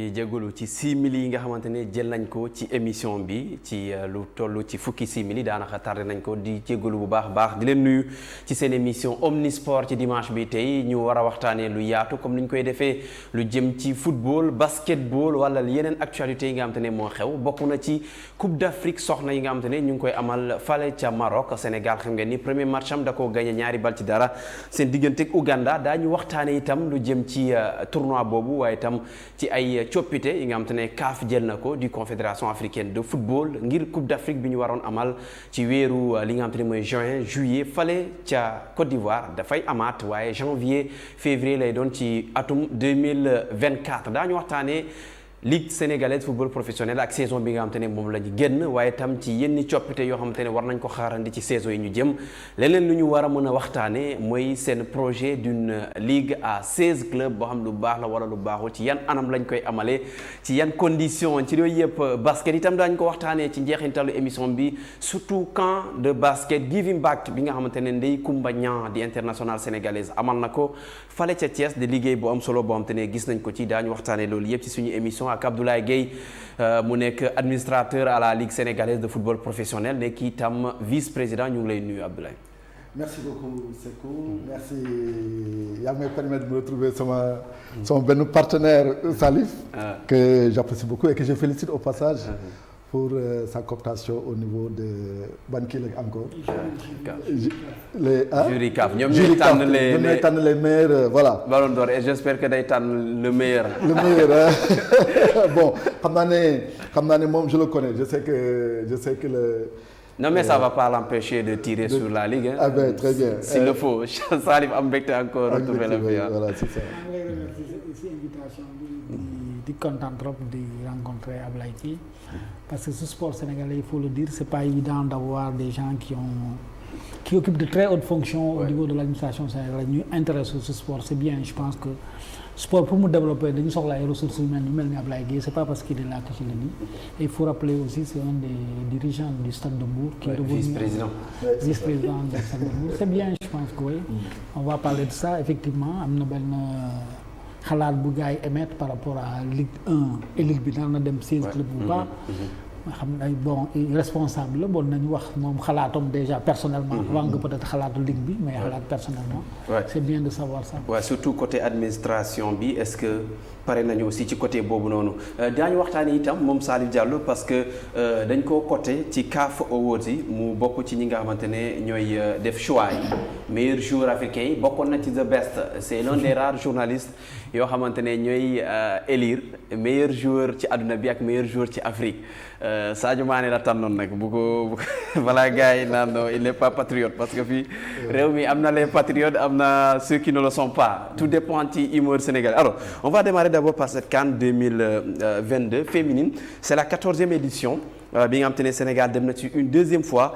ngi jégalu ci simili yi nga xamante ne jël nañ ko ci émission bi ci lu toll ci fukki simili daanaka tardé nañ ko di jégalu bu baax a baax di leen nuyu ci seen émission Omnisport ci dimanche bi tey ñu war a waxtaanee lu yaatu comme ni ñu koy defee lu jëm ci football basketball wala yeneen actualité yi nga xamante ne moo xew bokk na ci Coupe d'Afrique soxna yi nga xamante ne ñu ngi koy amal fale ca Maroc Sénégal xam ngeen ni premier match am da koo gagné ñaari bal ci dara seen diggante ak Ouganda daañu waxtaanee itam lu jëm ci tournoi boobu waaye itam ci ay coppite yi nga xamante ne CAF jël na ko di confédération africaine de football ngir Coupe d'Afrique bi ñu waroon amal ci weeru li nga xamante ne mooy juin juillet fale ca Côte d'Ivoire dafay amaat waaye janvier février lay doon ci atum 2024 daañu waxtaanee Ligue sénégalaise football professionnel ak saison bi nga xamante ne moom la ñu génn waaye tam ci yenn coppite yoo xamante ne war nañ ko xaarandi ci saison yi ñu jëm leneen lu ñu war a mën a waxtaanee mooy seen projet d'une ligue à 16 clubs boo xam lu baax la wala lu baaxul ci yan anam lañ koy amalee ci yan conditions ci yooyu yëpp basket itam daañu ko waxtaanee ci njeexintalu émission bi surtout camp de basket giving back bi nga xamante ne Ndeye Koumba Niang di international sénégalaise amal na ko fale ca Thiès di liggéey bu am solo boo xamante ne gis nañ ko ci daañu waxtaanee loolu yëpp ci suñu émission ak Abdoulaye Gueye mu nekk administrateur à la Ligue sénégalaise de football professionnel nekk itam vice-président ñu ngi lay nuyu Abdoulaye. Merci beaucoup Sékou merci yaa ngi may permettre de me retrouver sama benn partenaire Salif que j'apprécie beaucoup et que je félicite au passage pour sa cooptation au niveau de ban kii la encore. jury CAF ñoom ñooy tànn les meilleurs voilà. Ballon d'or et j'espère que day tànn le meilleur. le meilleur bon xam naa ne moom je le connais je sais que le. Non mais ça va pas l'empêcher de tirer sur la ligue. Ah ben très bien. S'il le faut Salif am mbégte encore retrouver le bien. Voilà c'est ça. maa ngi lay remercier ci invitation bi di kontaan trop di rencontrer Ablaye Gueye parce que ce sport sénégalais il faut le dire c'est pas évident d'avoir des gens qui occupent de très hautes fonctions au niveau de l'administration sénégalaise ñu intéressé ce sport c'est bien je pense que sport pour mu développer dañu soxla ay ressources humaines yu mel ni Ablaye Gueye c'est pas parce qu'il est là que je le dis et il faut rappeler aussi c'est un des dirigeants du Stade de Mbour qui est revenu vice-président du Stade de Mbour c'est bien je pense que oui on va parler de ça effectivement am na benn xalaat bu gars yi émettre par rapport à Ligue 1 et Ligue bi daan na dem 16 clubs bu baax nga xam ne ay bon responsable la bon nañu wax moom xalaatam déjà personnellement avant nga peut-être xalaatu ligue bi mais xalaat personnellement c'est bien de savoir ça surtout côté administration bi est-ce que pare nañu aussi ci côté boobu noonu daañu waxtaanee itam moom Salif Diallo parce que dañ koo coté ci CAF Awards yi mu bokk ci ñi nga xamante ne ñooy def choix yi meilleur joueur africain yi bokkoon na ci the best c'est l'un des rares journalistes yoo xamante ne ñooy élire meilleur joueur ci àdduna bi ak meilleur joueur ci Afrique Sadio Mané la tànnoon nag bu ko balaa gars yi naan non il n'est pas patriote parce que fii réew mi am na les patriotes am na ceux qui ne le sont pas tout dépend ci humeur sénégalais alors on va démarrer d'abord par cette CAN 2022 féminine c'est la 14e édition bi nga xamante ne Sénégal dem na ci une deuxième fois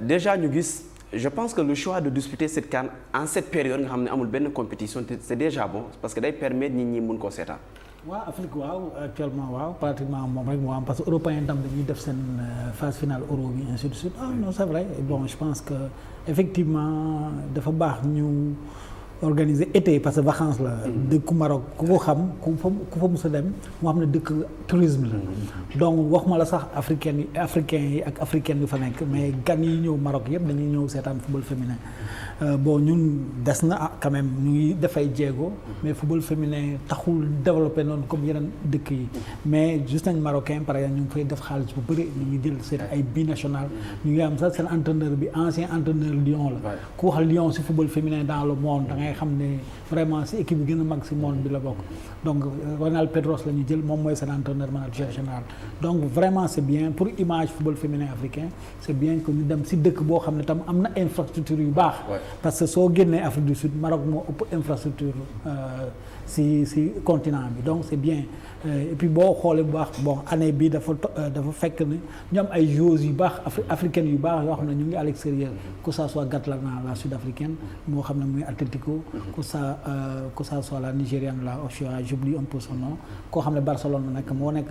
déjà ñu gis je pense que le choix de disputer cette CAN en cette période nga xam ne amul benn compétition c'est déjà bon parce que day permettre nit ñi mun koo seetaan. waaw Afrique waaw actuellement waaw pratiquement moom rek moo am parce que européen tam dañuy def seen phase finale euro bi ainsi de suite non c'est vrai bon je pense que effectivement dafa baax ñu organiser été parce que vacances la dëkku Maroc ku ko xam ku fa mës a dem moo xam ne dëkk tourisme la donc waxuma la sax africains yi ak africaines yu fa nekk mais gan yi ñëw Maroc yëpp dañuy ñëw seetaan football féminin bon ñun des na quand même ñu ngi dafay jéego mais football féminin taxul développé noonu comme yeneen dëkk yi mais juste nañ marocain par exemple ñu ngi fay def xaalis bu bëri ñu ngi jël seen ay binational ñu ngi am sax seen entraîneur bi ancien entraîneur Lyon la ku wax Lyon si football féminin dans le monde da ngay xam ne vraiment si équipe bi gën a mag si monde bi la bokk donc Ronald Pedros la ñu jël moom mooy seen entraîneur manager général donc vraiment c'est bien pour image football féminin africain c'est bien que ñu dem si dëkk boo xam ne tam am na infrastructure yu baax parce que soo génnee Afrique du Sud Maroc moo ëpp infrastructure si continent bi donc c'est bien et puis boo xoolee bu baax bon année bi dafa fekk ne ñu am ay joueuses yu baax africaines yu baax yoo xam ne ñu ngi à l'extérieur que ça soit Gatlana la sud-africaine moo xam ne muy Atlético Ronaldo. que ça soit la Nigériane là j'oublie un peu son nom koo xam ne Barcelone nag moo nekk.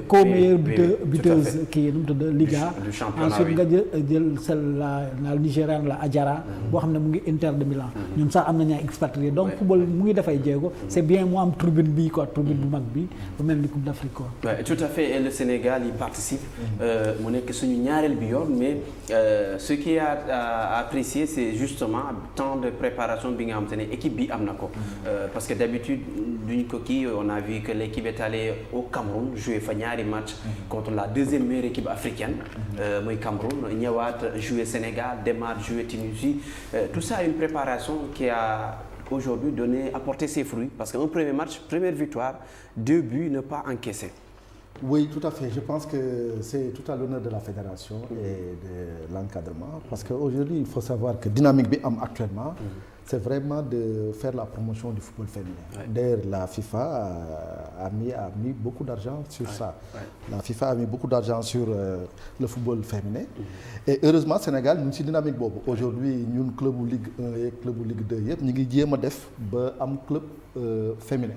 co-meilleure buteuse kii nu mu tudd Liga. ensuite nga jël celle la Nigériane la Adjara. boo xam ne mu ngi Inter de Milan. ñun sax am nañu ay expatriés donc football mu ngi dafay jéego. c'est bien mu am tribune bi quoi tribune bu mag bi bu mel ni Coupe d'Afrique quoi. tout à fait et le Sénégal y participe. mu nekk suñu ñaareel bi yoon mais ce qui a apprécié c'est justement temps de préparation bi nga xamante ne équipe bi am na ko. parce que d'habitude duñ ko kii on a vu que l'équipe est allée au Cameroun jouer fa ñaari match contre la deuxième meilleure équipe africaine muy Cameroun ñëwaat jouer Sénégal demaat jouer Tunisie tout ça une préparation qui a aujourd'hui apporté ses fruits parce qu'un premier match première victoire 2 buts ne pas encaissés. Oui, tout à fait. Je pense que c'est tout à l'honneur de la fédération et de l'encadrement parce qu'aujourd'hui il faut savoir que dynamique bi am actuellement c'est vraiment de faire la promotion du football féminin. D'ailleurs la FIFA a mis beaucoup d'argent sur ça. La FIFA a mis beaucoup d'argent sur le football féminin et heureusement Sénégal ñu ngi ci dynamique boobu aujourd'hui ñun clubu Ligue 1 et clubu Ligue 2 yëpp ñu ngi jéem a def ba am club féminin.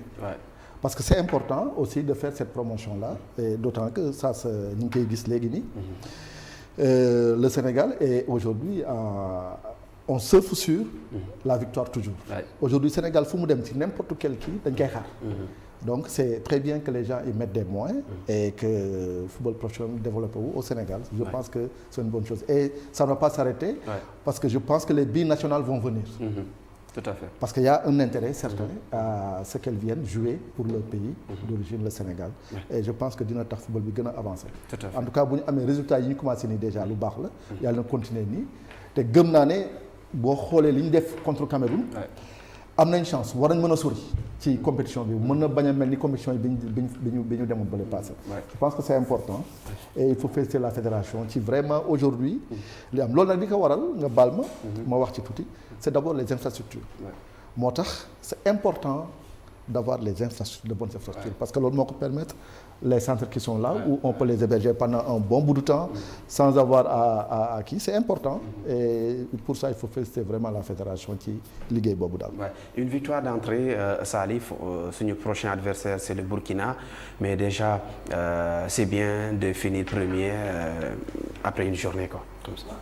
Parce que c'est important aussi de faire cette promotion-là et d'autant que ça ñu ngi koy gis léegi nii le Sénégal est aujourd'hui on surfe sur la victoire toujours. Aujourd'hui Sénégal fu mu dem ci n'importe quel kii dañ koy xaar. Donc c'est très bien que les gens y mettent des moyens et que le football professionnel développe au Sénégal. Je pense que c'est une bonne chose et ça ne va pas s'arrêter parce que je pense que les binationales vont venir. Tout à fait. Parce qu'il y a un intérêt certain à ce qu'elles viennent jouer pour leur pays d'origine, le Sénégal. Et je pense que dina tax football bi gën a avancer. En tout cas bu ñu amee résultats yi ñu commencé nii déjà lu baax la. yàlla na continuer nii te gëm naa ne boo xoolee li ñu def contre Cameroun. am nañ chance war nañ mën a sori ci compétition bi mën na bañ a mel ni compétition yi bi ñu demoon ba le passé. Je pense que c'est important et il faut féliciter la fédération ci vraiment aujourd'hui li am loolu nag li ko waral nga baal ma wax ci tuuti c'est d'abord les infrastructures. moo tax c'est important d'avoir les infrastructures de bonnes infrastructures parce que loolu moo ko permettre les centres qui sont là où on peut les héberger pendant un bon bout de temps sans avoir à kii c'est important et pour ça il faut féliciter vraiment la fédération ci liggéey boobu daal. Une victoire d'entrée Salif suñu prochain adversaire c'est le Burkina mais déjà c'est bien de finir premier après une journée quoi.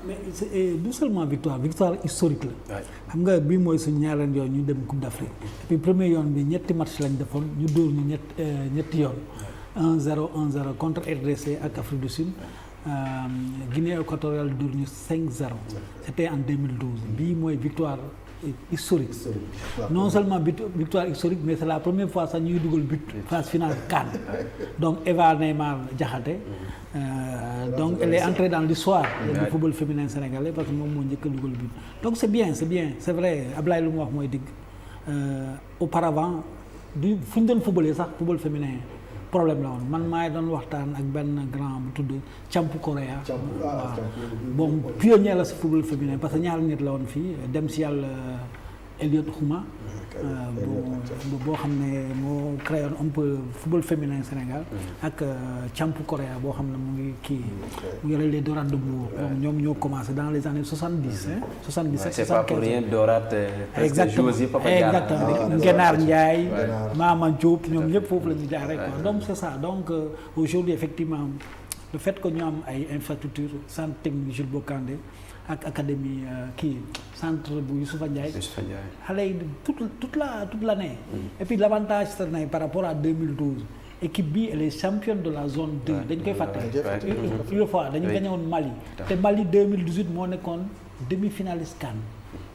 mais c'est non seulement victoire historique la. xam nga bii mooy suñu ñaareel yoon ñu dem Coupe d'Afrique. et puis premier yoon bi ñetti match lañ defoon ñu dóor ñu ñetti yoon. 1-0 1-0 contre RDC ak Afrique du Sud. Guinée équatoriale dóor ñu 5-0. c'était en 2012 bii mooy victoire historique. Non seulement victoire historique mais c'est la première fois sax ñuy dugal but phase finale CAN. donc Eva Neymar Diakhaté. Donc elle est entrée dans l'histoire du football féminin sénégalais parce que moom moo njëkk a dugal but donc c'est bien c'est vrai Ablaye lu mu wax mooy dëgg auparavant du fu ñu doon footballé sax football féminin problème la woon man maay doon waxtaan ak benn grand bu tudd Campu Korea bon pionnier la si football féminin parce que ñaari nit la woon fii dem si yàlla Elliot Khouma boo xam ne moo créé un peu football féminin Sénégal ak Campu Korea boo xam ne mu ngi kii mu ngi les Dorades de Mbour ñoom ñoo commencé dans les années 70 77 c'est pas pour rien Dorades exactement Ngenaar Ndiaye Mama Diop ñoom ñëpp foofu la ñu jaaree quoi donc c'est ça donc aujourd'hui effectivement le fait que ñu am ay infrastructures centre technique Jules Bocandé ak académie kii centre bu Youssoufa Ndiaye xale yi toute l'année et puis l'avantage c'est ne par rapport à 2012 équipe bi elle est championne de la zone 2 dañ koy fàtte une fois dañu gagné woon Mali te Mali 2018 moo nekkoon demi-finaliste CAN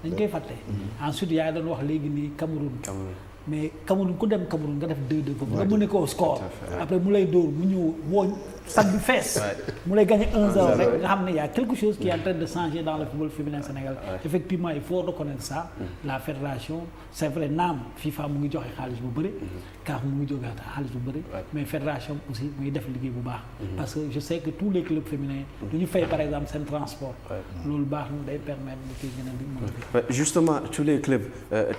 dañ koy fàtte ensuite yaa doon wax léegi nii Cameroun mais Cameroun ku dem Cameroun nga def 2-2 foofu nga mën ko score après mu lay dóor mu ñëw woo sac bi fees mu lay gagner 1-0 rek nga xam ne y a quelque chose qui est en train de changer dans le football féminin sénégalais effectivement il faut reconnaître ça la fédération c'est vrai naam FIFA mu ngi joxe xaalis bu bëri CAF mu ngi joxe xaalis bu bëri mais fédération aussi mu ngi def liggéey bu baax parce que je sais que tous les clubs féminins du ñu fay par exemple seen transport loolu baax na day permettre ñu koy gën a bi justement tous les clubs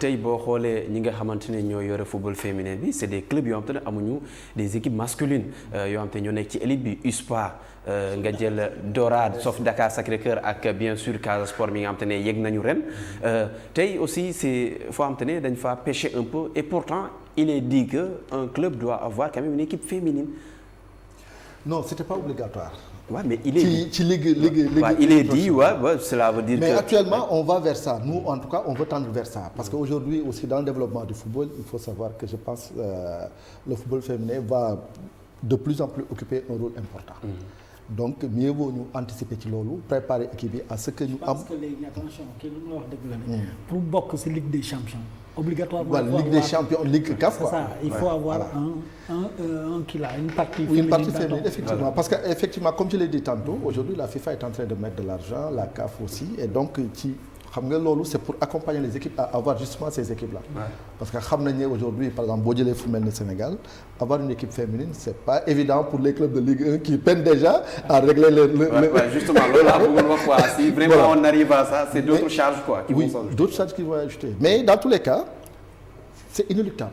tey boo xoolee ñi nga xamante ne ne ñoo yore football féminin bi c'est des clubs yoo xam te ne amuñu des équipes masculines yoo xam te ñoo nekk ci élite bi USPA nga jël Dorade sauf Dakar Sacré-Cœur ak bien sûr Casa Sport mi nga xam te ne yegg nañu ren tey aussi c'est foo xam te ne dañ fa pêcher un peu et pourtant il est dit que un club doit avoir quand même une équipe féminine. Non, c'était pas obligatoire. Ouais, mais il est ci ligue il est dit cela veut dire mais que actuellement on va vers ça. Nous en tout cas on veut tendre vers ça parce qu'aujourd'hui aussi dans le développement du football il faut savoir que je pense le football féminin va de plus en plus occuper un rôle important. Donc mieux vaut ñu anticiper ci loolu préparer équipe yi à ce que ñu am. parce que léegi attention kii lu mu la wax dëgg la ne. pour bokk ci Ligue des champions. obligatoirement voilà, Ligue des champions Ligue CAF quoi. C'est ça, il faut avoir un qui là, une partie féminine. Une partie féminine effectivement voilà. Parce que effectivement comme je l'ai dit tantôt aujourd'hui la FIFA est en train de mettre de l'argent la CAF aussi et donc ci xam nga loolu c'est pour accompagner les équipes à avoir justement ces équipes là. Ouais. Parce que xam nañ ne aujourd'hui par exemple boo jëlee fu mel ni Sénégal avoir une équipe féminine c'est pas évident pour les clubs de Ligue 1 qui peinent déjà à régler justement loolu laa bëggoon wax quoi si vraiment voilà. On arrive à ça c'est d'autres charges quoi qui vont s'ajouter. D'autres charges qui vont ajouter mais dans tous les cas c'est inéluctable.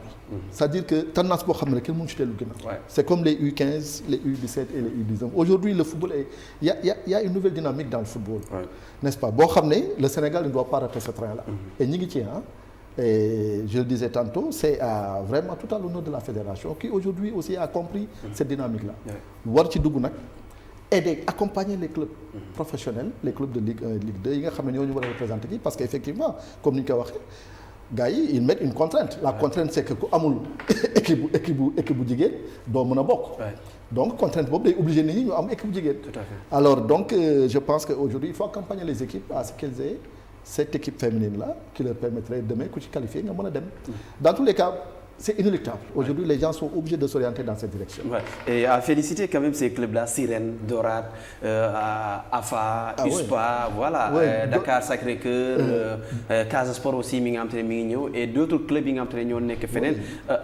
C'est-à-dire que tendance boo xam ne kenn mënu ci dellu ginnaaw. C'est comme les U15 les U17 et les U19 aujourd'hui le football est il y a une nouvelle dynamique dans le football. N'est-ce pas boo xam ne le Sénégal ne doit pas rater ce train-là. Et ñi ngi ci et je le disais tantôt c'est vraiment tout à l'honneur de la fédération qui aujourd'hui aussi a compris cette dynamique-là. war ci dugg nag aider accompagner les clubs professionnels les clubs de Ligue 1 et Ligue 2 yi nga xam ne ñoo ñu war a représenter ci parce que effectivement comme ni ñu ko waxee. gars yi ils mettent une contrainte la contrainte c'est que ku amul équipe bu jigéen doo mën a bokk. Donc contrainte boobu day obligé nit ñi ñu am équipe bu jigéen. Tout à fait. Alors donc je pense que aujourd'hui il faut accompagner les équipes à ce qu'elles aient cette équipe féminine là qui leur permettrait demain ku ci qualifier nga mën a dem. Dans tous les cas c'est inéluctable. Aujourd'hui les gens sont obligés de s'orienter dans cette direction. Et à féliciter quand même ces clubs-là Sirène, Dorade, AFA, USPA, voilà, Dakar Sacré-Cœur, Casa Sport aussi mi nga xam te ne mi ngi ñëw et d'autres clubs yi nga xam te ne ñoo nekk feneen.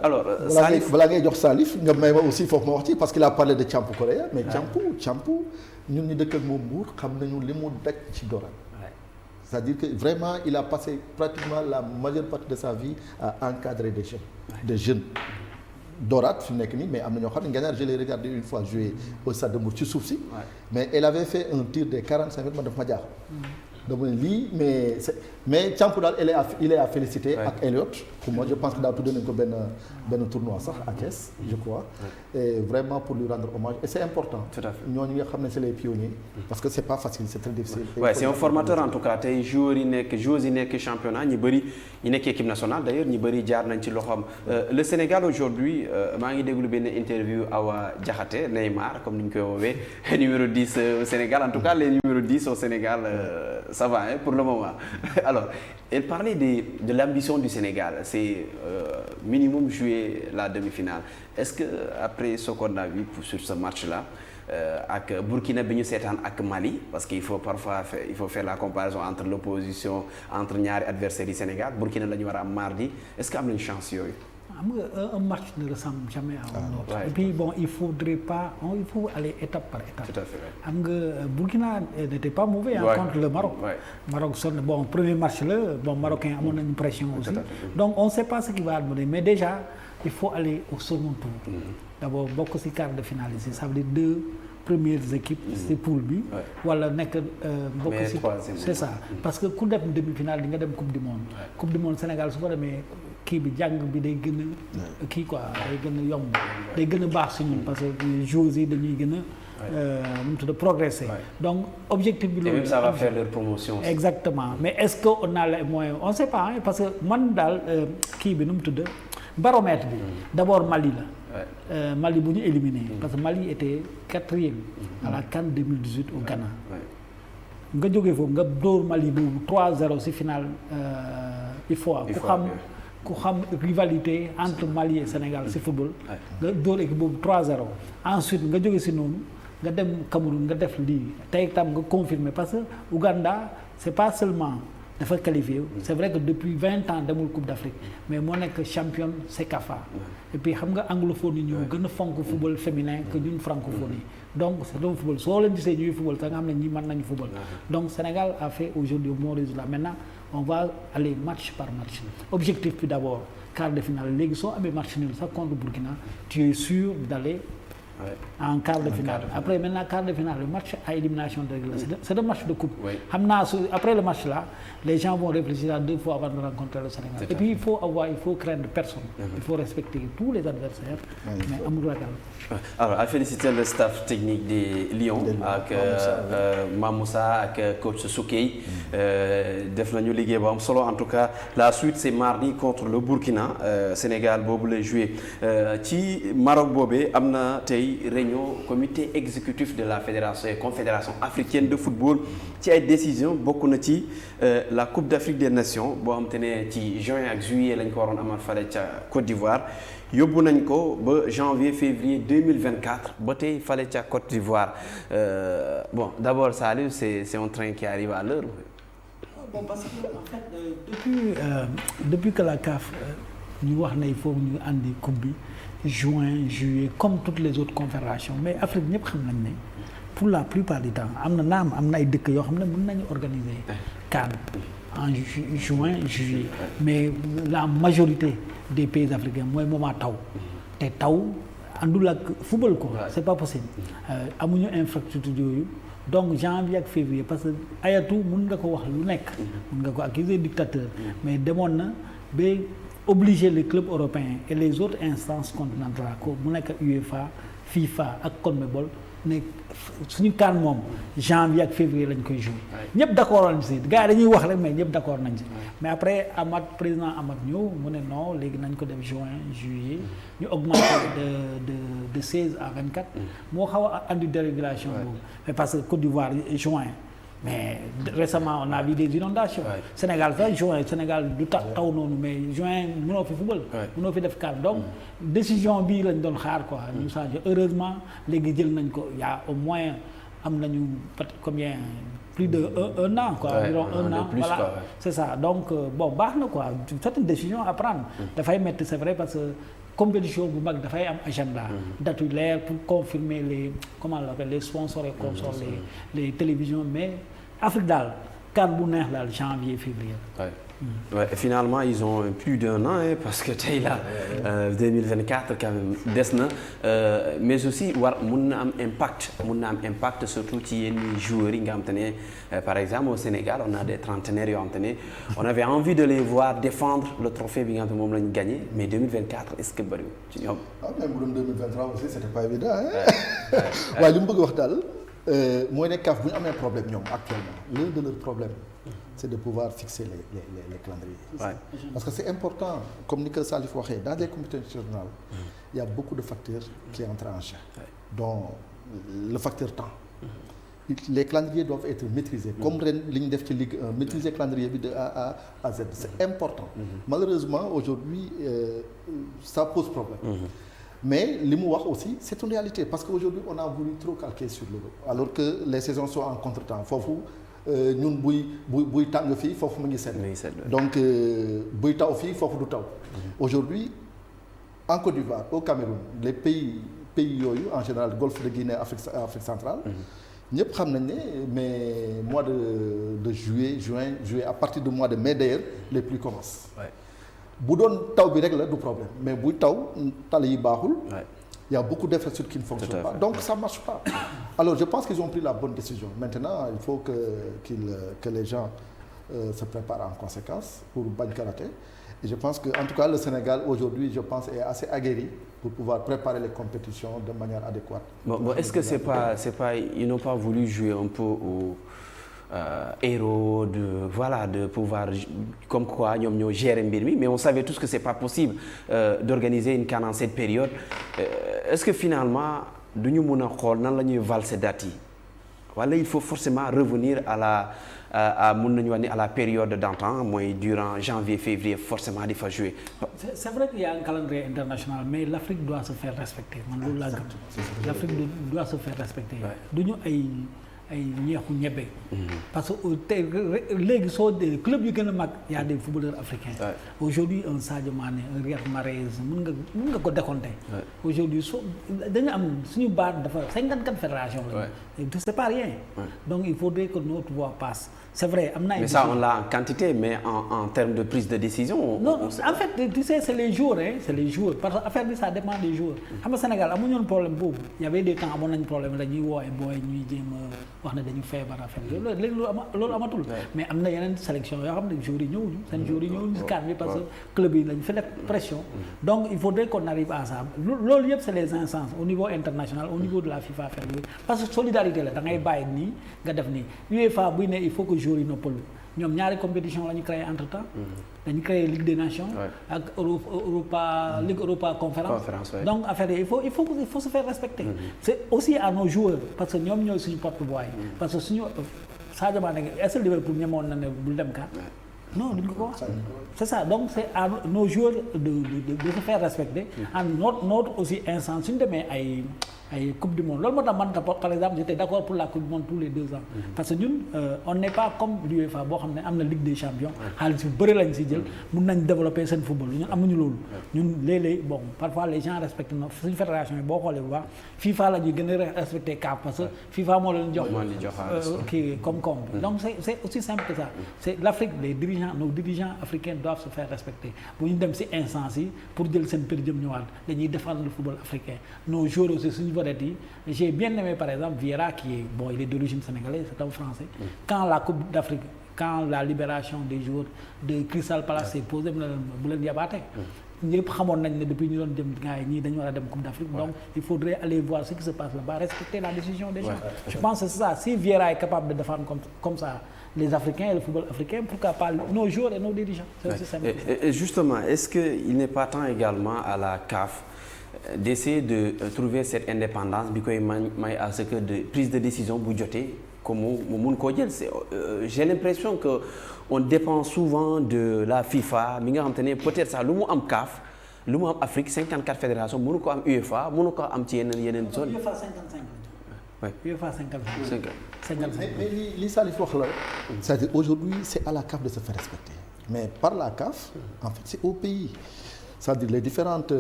Alors Salif balaa ngay jox Salif nga may ma aussi foofu ma wax ci parce qu'il a parlé de Thiampou Correa mais Thiampou ñun ñu dëkk ak moom Mbour xam nañu li mu daj ci Dorade. C'est-à-dire que vraiment il a passé pratiquement la majeure partie de sa vie à encadrer des jeunes Dorade fi mu nekk nii mais am na ñoo xam ne Ngañaar je l'ai regardé une fois jouer au stade de Mbour ci suuf si mais elle avait fait un tir de 45 mètres ma daf ma jaaxal dama ne lii mais Thiampou daal il est à féliciter ak Elliott pour moi je pense que daal tuddee nañ ko benn tournoi sax à Thiès je crois et vraiment pour lui rendre hommage et c'est important ñooñu nga xam ne c'est les pionniers parce que c'est pas facile c'est très difficile c'est un formateur en tout cas tey joueurs yi nekk championnat ñi bëri ñi nekk équipe nationale d'ailleurs ñi bëri jaar nañ ci loxoom le Sénégal aujourd'hui maa ngi déglu benn interview Awa Diakhaté Neymar comme ni ñu koy woowee numéro 10 au Sénégal en tout cas les numéros 10 au Sénégal ça va pour le moment alors elle parlait de l'ambition du Sénégal c'est minimum jouer la demi-finale est-ce que après ce qu'on a vu sur ce match-là ak Burkina bi ñu seetaan ak Mali parce que il faut faire la comparaison entre l'opposition entre ñaari adversaires du Sénégal Burkina la ñu war a am mardi est-ce que am nañu chance yooyu. xam nga un match ne ressemble jamais à un autre. Et puis bon il faut aller étape par étape. Tout à fait. Xam nga Burkina n'était pas mauvais contre le Maroc. Maroc sonn premier match la Marocain amoon nañu pression aussi. Donc on ne sait pas ce qui va advenir mais déjà il faut aller au second tour. D'abord bokk ci quart de finale yi ça veut dire deux premières équipes ci poule bi. wala nekk bokk ci c'est ça parce que ku dem demi-finale di nga dem coupe du monde. Coupe du monde Sénégal su ko demee. kii bi jàng bi day gën a kii quoi day gën a yomb day gën a baax si ñun parce que joueurs yi dañuy gën a mu tudd progresser donc objectif bi loolu ça va faire leur promotion aussi. Exactement mais est-ce que on a les moyens on sait pas parce que man daal kii bi nu mu tudd baromètre bi d'abord Mali la Mali bu ñu éliminé parce que Mali était 4e à la CAN 2018 au Ghana nga jógee foofu nga dóor Mali boobu 3-0 si finale il faut ku xam rivalité entre Mali et Sénégal ci football nga dóor équipe boobu 3-0 ensuite nga jóge ci noonu nga dem Cameroun nga def lii tey tam nga confirmer parce que Ouganda c'est pas seulement dafa qualifié c'est vrai que depuis 20 ans demul Coupe d'Afrique mais moo nekk championne CECAFA et puis xam nga anglophone yi ñoo gën a fonk football féminin que ñun francophone yi donc c'est un football soo leen gisee ñuy football te nga xam ne ñi mën nañu football donc Sénégal a fait aujourd'hui un bon résultat maintenant on va aller match par match objectif bi d'abord quart de finale léegi soo amee match nul sax contre Burkina tu es sûr d'aller en quart de finale après maintenant quart de finale le match à élimination directe c'est le match de coupe xam naa su après le match là les gens vont réfléchir à 2 fois avant de rencontrer le Sénégal et puis il faut craindre personne il faut respecter tous les adversaires mais amul ragal. Alors à féliciter le staff technique des Lions ak Mame Moussa ak coach Soukey def nañu liggéey bu am solo en tout cas la suite c'est mardi contre le Burkina Sénégal boobu lay joué ci Maroc boobee am na tey réunion comité exécutif de la confédération africaine de football ci ay décision bokk na ci la Coupe d'Afrique des Nations boo xam te ne ci juin ak juillet lañ ko waroon amal fale ca Côte d'Ivoire yóbbu nañ ko ba janvier février 2024 ba tey fale ca Côte d'Ivoire bon d'abord Saliou c'est un train qui arrive à l'heure. Bon parce que en fait depuis que la CAF ñu wax ne il faut ñu andi coupe bi juin juillet comme toutes les autres confédérations mais Afrique ñëpp xam nañ ne pour la plupart du temps am na ay dëkk yoo xam ne mën nañu organiser CAN en juin juillet mais la majorité des pays africains mooy moment taw te taw àndul ak football ko c'est pas possible amuñu infrastructure yooyu donc janvier ak février parce que ayatu mun nga ko wax lu nekk mun nga ko accuser dictateur mais demoon na ba obliger les clubs européens et les autres instances continentales ko mu nekk UEFA FIFA ak CONMEBOL ne suñu CAN moom janvier ak février lañ koy jouer ñëpp d'accord nañ si gars yi dañuy wax rek mais ñëpp d'accord nañ si mais après président Amath ñëw mu ne non léegi nañ ko def juin juillet ñu augmenter de 16 à 24 moo xaw a andi dérégulation boobu mais parce que Côte d'Ivoire juin mais récemment on a vu des inondations Sénégal sax juin Sénégal du taw noonu mais juin mënoo fi football mënoo fi def CAN donc décision bii lañ doon xaar quoi ñu changé heureusement léegi jël nañ ko y a au moins am nañu combien plus de un an quoi environ un an plus, voilà c'est ça donc bon baax na quoi c'est une décision à prendre dafay métti c'est vrai parce que compétition bu mag dafay am agenda date yu leer pour confirmer les comment on l'appelle les sponsors et consorts les télévisions mais Afrique daal CAN bu neex daal janvier février. Ouais, finalement ils ont plus d'un an parce que tey là 2024 quand même des na mais aussi mun na am impact surtout ci yenn joueurs yi nga xam te ne par exemple au Sénégal on a des trentenaires yoo xam te ne on avait envie de les voir défendre le trophée bi nga xam te moom la ñu gagné mais 2024 est-ce que bëriwul ci ñoom. même bu doon 2023 aussi c'était pas évident waaye li mu bëgg wax daal mooy ne CAF bu ñu amee problème ñoom actuellement l'un de leurs problèmes c'est de pouvoir fixer les calendriers. Parce que c'est important comme ni ko Salif waxee dans les compétitions nationales il y a beaucoup de facteurs qui entrent en jeu dont le facteur temps les calendriers doivent être maîtrisés comme ren li ñu def ci Ligue 1 maîtriser calendrier bi de A à Z c'est important malheureusement aujourd'hui ça pose problème mais li mu wax aussi c'est une réalité parce qu'aujourd'hui on a voulu trop calquer sur l'Europe alors que les saisons sont en contretemps foofu ñun buy tàng fii foofu mu ngi sedd donc buy taw fii foofu du taw aujourd'hui en Côte d'Ivoire au Cameroun les pays yooyu en général golfe de Guinée Afrique centrale ñëpp xam nañ ne mais mois de juillet à partir du mois de mai d'ailleurs les pluies commencent bu doon taw bi rek la du problème mais buy taw tali yi baaxul il y a beaucoup d'infrastructures qui ne fonctionnent pas donc ça marche pas alors je pense qu'ils ont pris la bonne décision maintenant il faut que les gens se préparent en conséquence pour bañ ko rater et je pense que en tout cas le Sénégal aujourd'hui je pense est assez aguerri pour pouvoir préparer les compétitions de manière adéquate. Bon est-ce que c'est pas ils n'ont pas voulu jouer un peu au héros de pouvoir comme quoi ñoom ñoo gérer mbir mi mais on savait tous que c'est pas possible d'organiser une CAN en cette période est-ce que finalement du ñu mën a xool nan la ñuy valser date yi wala il faut forcément revenir à mën nañu wax ni à la période d'antan mooy durant janvier février forcément di fa jouer. c'est vrai qu'il y a un calendrier international mais l'Afrique doit se faire respecter man loolu laa gëm l'Afrique doit se faire respecter du ñu ay ay ñeexu ñebe. parce que tey léegi soo dee club yu gën a mag y a des footballeurs africains. aujourd'hui un Sadio Mané un Riyad Mahrez mën nga ko décompter. aujourd'hui soo dañu am suñu baat dafa 54 fédérations la. c'est pas rien. donc il faudrait que notre voix passe. c'est vrai am na ay. mais ça on l'a en quantité mais en termes de prise de décision. non en fait tu sais c'est les joueurs c'est les joueurs parce que affaire bi ça dépend des joueurs. xam nga Sénégal amuñu woon problème boobu y avait des temps amoon nañu problème dañuy woo ay booy ñuy jéem a wax ne dañu feebar affaire yooyu léegi loolu amatul. mais am na yeneen sélection yoo xam ne joueurs yi ñëwuñu seen joueurs yi ñëwuñu si cadre bi parce que club yi lañu fi def pression. donc il faudrait qu'on arrive à ça loolu yëpp c'est les instances au niveau international au niveau de la FIFA affaire yooyu parce que solidarité la da ngay bàyyi nii nga def nii UEFA buy ne il faut que joueurs yi noppalu ñoom ñaari compétition la ñu créé entre temps. dañu créé Ligue des Nations. ak Ligue Europa conférence. donc affaire yi il faut se faire respecter. c'est aussi à nos joueurs parce que ñoom ñooy suñu porte-voix yi. parce que suñu Sadio Mané est-ce que Liverpool ñemoon na ne bul dem ka non duñ ko wax. c'est ça donc c'est à nos joueurs de se faire respecter. en notre aussi instant suñu demee ay coupe du monde loolu moo tax man par exemple j'étais d'accord pour la coupe du monde tous les 2 ans. parce que ñun on n'est pas comme l'UEFA boo xam ne am na Ligue des champions. xaalis bu bëri lañ si jël. mun nañ développer seen football ñun amuñu loolu. ñun léeg-léeg bon parfois les gens respectent na suñu fédération yi boo xoolee bu baax FIFA la ñuy gën a respecter CAF parce que FIFA moo leen jox. kii koom-koom. donc c'est aussi simple que ça. c'est l'Afrique nos dirigeants africains doivent se faire respecter bu ñu dem si instance yi pour jël seen per jëm ñëwaat dañuy défendre le football africain nos joueurs aussi suñu j'ai bien aimé par exemple Vieira qui est bon il est d'origine sénégalaise c'est un Français. Quand la Coupe d'Afrique quand la libération des joueurs de Crystal Palace s'est posée bu leen yabaatee. ñëpp xamoon nañ ne depuis ñu doon dem gars yi ñii dañu war a dem Coupe d'Afrique. donc il faudrait aller voir ce qui se passe là-bas respecter la décision des gens. je pense que c'est ça si Vieira est capable de défendre comme ça les Africains et le football africain pourquoi pas nos joueurs et nos dirigeants. c'est aussi simple. Et justement est-ce que il n'est pas temps également à la CAF d'essayer de trouver cette indépendance bi koy may à ce que de prise de décision bu jotee comme mu mun koo jël j'ai l'impression que on dépend souvent de la FIFA mi nga xam te ne peut-être ça lu mu am CAF lu mu am Afrique 54 fédérations mënu ko am UEFA mënu ko am ci yeneen zone. UEFA 55. oui UEFA 55. mais li Salif wax la c'est-à-dire aujourd'hui c'est à la CAF de se faire respecter mais par la CAF en fait c'est au pays. c'est-à-dire les différentes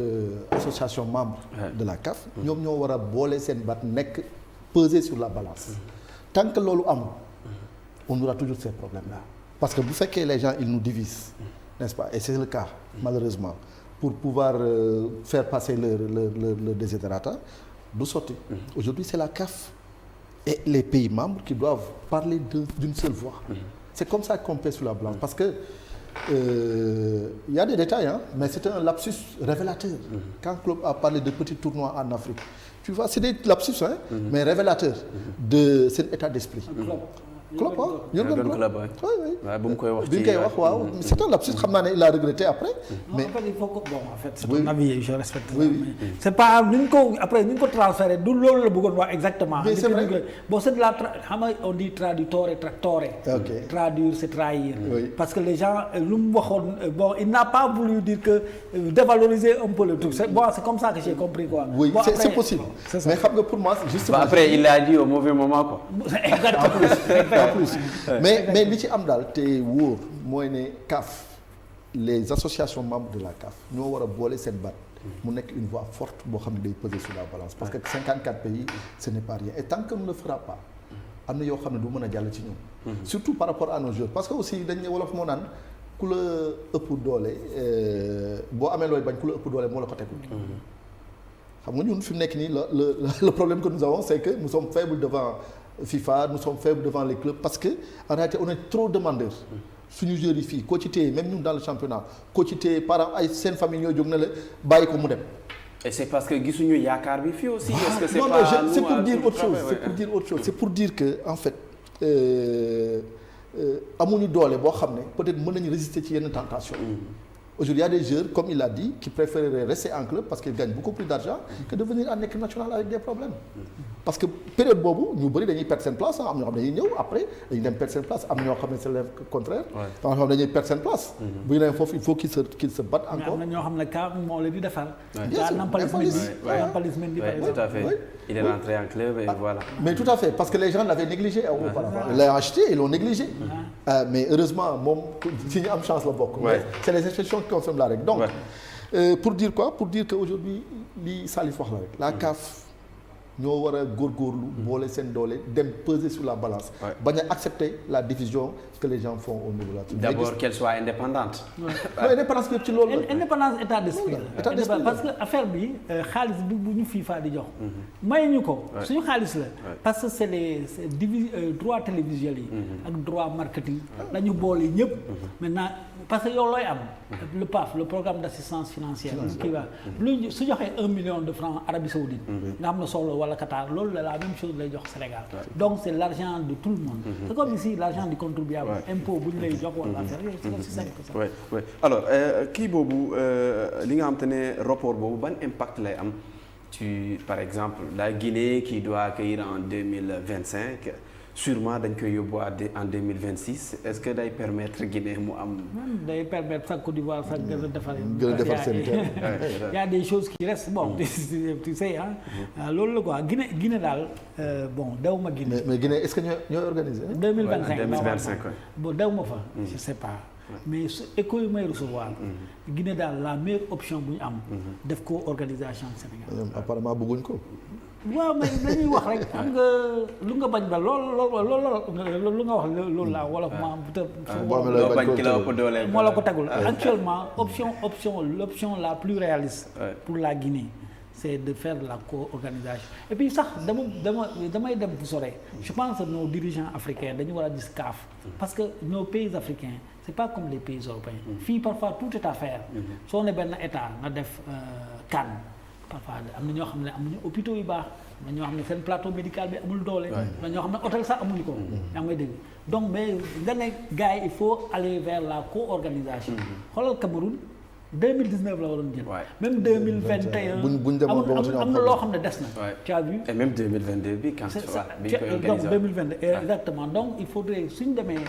associations membres de la CAF ñoom ñoo war a boole seen baat nekk peser sur la balance tant que loolu amul on aura toujours ces problèmes-là parce que bu fekkee les gens ils nous divisent n'est-ce pas et c'est le cas malheureusement pour pouvoir faire passer leur desiderata du sotti aujourd'hui c'est la CAF et les pays membres qui doivent parler d'une seule voix c'est comme ça qu'on pèse sur la balance parce que il y a des détails mais c'est un lapsus révélateur. Quand Klopp a parlé de petits tournois en Afrique tu vois c'est des lapsus mais révélateurs de cet état d'esprit. Klopp Jürgen Klopp waaw bu mu koy wax bi mu koy wax waaw c'est un lapsus xam naa ne il a regretté après. mais en fait il faut que bon en fait c'est ton avis je respecte. oui c'est pas ni ñu ko après ni ñu ko transféré du loolu la bëggoon wax exactement. mais c'est vrai bon c'est de la xam nga on dit traditore tractore. ok traduire c'est trahir. oui parce que les gens lu mu waxoon bon il n'a pas voulu dire que dévaloriser un peu le truc c'est bon c'est comme ça que j'ai compris quoi. oui bon, c'est possible. c'est ça. mais xam nga pour moi justement. après il l'a dit au mauvais moment quoi. exactement. en plus mais li ci am daal te wóor mooy ne CAF les associations membres de la CAF ñoo war a boole seen baat mu nekk une voix forte boo xam ne day peser sur la balance parce que 54 pays ce n'est pas rien et tant qu'on ne le fera pas am na yoo xam ne du mën a jàll ci ñoom surtout par rapport à nos joueurs parce que aussi dañ ne wolof moo naan ku la ëpp doole boo amee looy bañ ku la ëpp doole moo la ko tegul xam nga ñun fi mu nekk nii le problème que nous avons c'est que nous sommes faibles devant FIFA nous sommes faibles devant les clubs parce que en réalité on est trop demandeurs suñu joueurs yi fii koo ci téye même ñun dans le championnat koo ci téye par ay seen famille ñoo jóg na la bàyyi ko mu dem. et c'est parce que gisuñu yaakaar bi fii aussi. est-ce que c'est non, pas c'est pour dire autre chose c'est pour dire autre chose c'est pour dire que en fait amuñu doole boo xam ne peut-être mën nañu résister ci yenn tentation Aujourd'hui, il y a des joueurs, comme il l'a dit, qui préféreraient rester en club parce qu'ils gagnent beaucoup plus d'argent que de venir en équipe nationale avec des problèmes. Parce que période boobu ñu bëri dañuy perdre seen place am ñoo xam ne dañuy ñëw après dañuy dem perdre seen place am ñoo xam ne c'est le contraire. am ñoo xam ne dañuy perdre seen place. bu ñu nee foofu il faut qu'ils se battent encore. am na ñoo xam ne kaa moo leen di defar. bien sûr Nampalys Mendy tout à fait. Il est rentré en club et voilà. Mais tout à fait parce que les gens l'avaient négligé auparavant. Ils l'ont acheté, ils l'ont négligé. Mais heureusement moom si ñu am chance la bokk. C'est les exceptions qui confirment la règle. Donc pour dire quoi? Pour dire que aujourd'hui li Salif wax la rek la CAF. ñoo war a góorgóorlu boole seen doole dem peser sur la balance. bañ a accepter la division que les gens font au niveau de la tribune. D'abord qu'elle soit indépendante. indépendance bi ci loolu la. indépendance état d'esprit la. parce que affaire bi xaalis bi bu ñu FIFA di jox. may ñu ko suñu xaalis la. parce que c'est les droits télévisuels yi. ak droit marketing. dañu boole ñëpp. maintenant parce que yow looy am. le PAF le programme d'assistance financière. kii va lu su joxee 1 million de francs Arabie Saoudite. nga xam ne soxla wala Qatar loolu la même chose lay jox Sénégal. donc c'est l'argent de tout le monde. c'est comme ici l'argent du contribuable. impôt bu ñu lay jox wala affaire yooyu c'est aussi simple que ça. oui alors kii boobu li nga xam te ne rapport boobu ban impact lay am ci par exemple la Guinée qui doit accueillir en 2025 sûrement dañ koy yóbbuwaat en 2026 est-ce que day permettre Guinée mu am. day permettre sax Côte d'Ivoire sax gën a defar. gën a defar seen il y a des choses qui restent bon tu sais loolu la quoi Guinée daal bon dew ma Guinée. mais Guinée est-ce que ñooy organisé. 2025 bon dew ma fa. je sais pas. mais su écho yi may recevoir. Guinée daal la meilleure option bu ñu am. def ko organisation Sénégal. apparemment bëgguñ ko. waaw mais dañuy wax rek xam nga lu nga bañ ba loolu lu nga wax loolu laa wolof ma loo bañ ki la ëpp doole moo la ko tagul actuellement l'option la plus réaliste pour la Guinée c'est de faire la co-organisation et puis sax damay dem fu sore je pense que nos dirigeants africains dañu war a gis CAF parce que nos pays africains c'est pas comme les pays européens fii parfois tout est à faire soo ne benn état nga def CAN parfois am na ñoo xam ne amuñu hôpitaux yu baax am na ñoo xam ne seen plateau médical bi amul doole. am na ñoo xam ne hôtel sax amuñu ko. yaa ngi may dégg donc mais nga ne gars yi il faut aller vers la co-organisation. xoolal Cameroun 2019 la waroon jël. même 2021. buñ demoon am na loo xam ne des na. tu as vu. et même 2022 bi quand bi ñu koy organisé donc 2022 exactement donc il faudrait suñ demee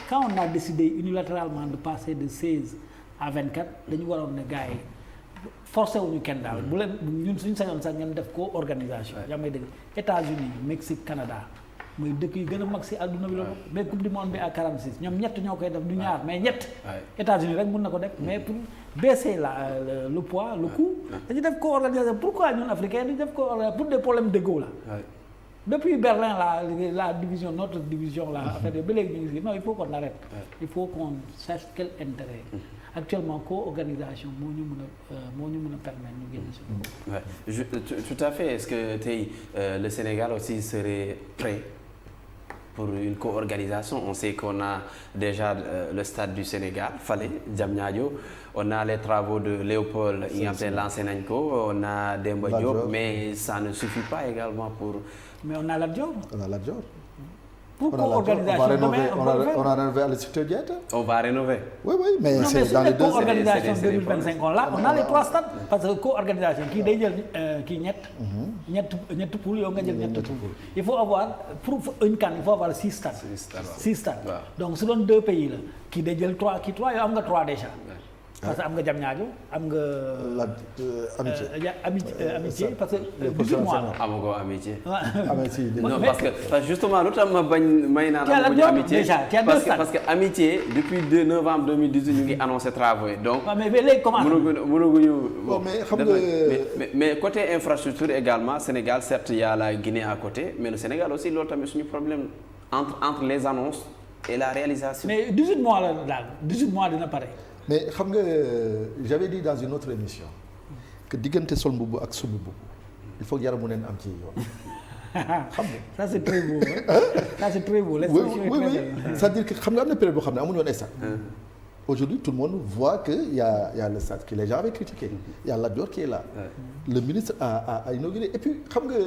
quand on a décidé unilatéralement de passer de 16 à 24 dañu waroon ne gars yi. forcé wuñu kenn daal bu leen ñun suñu sañoon sax ngeen def ko organisation yaa may dégg États-Unis Mexique Canada mooy dëkk yi gën a mag si àdduna bi la mais coupe du monde bi à 46 ñoom ñett ñoo koy def du ñaar mais ñett États-Unis rek mën na ko def mais pour baisser le poids le coût dañu def ko organisation pourquoi ñun africains dañu def ko pour des problèmes d'ego la depuis Berlin la division notre division là affaire ba léegi ñu ngi si non il faut qu'on arrête il faut qu'on sache quel intérêt actuellement co-organisation moo ñu mën a permettre ñu génn si tout à fait est-ce que tey le Sénégal aussi serait prêt pour une co-organisation on sait qu'on a déjà le stade du Sénégal Fale Diamniadio on a les travaux de Léopold yi nga xam ne lancé nañ ko on a Demba Diop mais ça ne suffit pas également pour. mais on a Lat Dior. On a rénové à l'Institut Diatta. On va rénover. Oui, mais non, c'est dans les deux. Co-organisation 2025 on a les trois stades parce que co-organisation kii day jël kii ñett poule yow nga jël ñett poule. Il faut avoir pour une CAN il faut avoir 6 stades. 6 stades. Donc su doon 2 pays la kii day jël 3 kii 3 yow am nga 3 déjà. parce que am nga Diamniadio am nga. amitié parce que 18 mois la. amagoo amitié. non parce que justement lu tax ma bañ may naan amaguñu amitié parce que amitié depuis 2 novembre 2018 ñu ngi annoncé travaux yi donc. mais léegi comment. mënaguñu. mais xam nga mais côté infrastructure également Sénégal certes y a la Guinée à côté mais le Sénégal aussi loolu tamit suñu problème entre les annonces et la réalisation. mais 18 mois la daal 18 mois dina pare. mais xam nga j'avais dit dans une autre émission que diggante sol mbubb ak sumb mbubb il faut que yaramu neen am ci yoon. xam nga ça c'est très beau ça c'est très beau. oui c'est-à-dire que xam nga am na période boo xam ne amuñu woon stade. Aujourd'hui tout le monde voit que y a le stade que les gens avaient critiqué. Il y a Lat Dior qui est là. Le ministre a inauguré et puis xam nga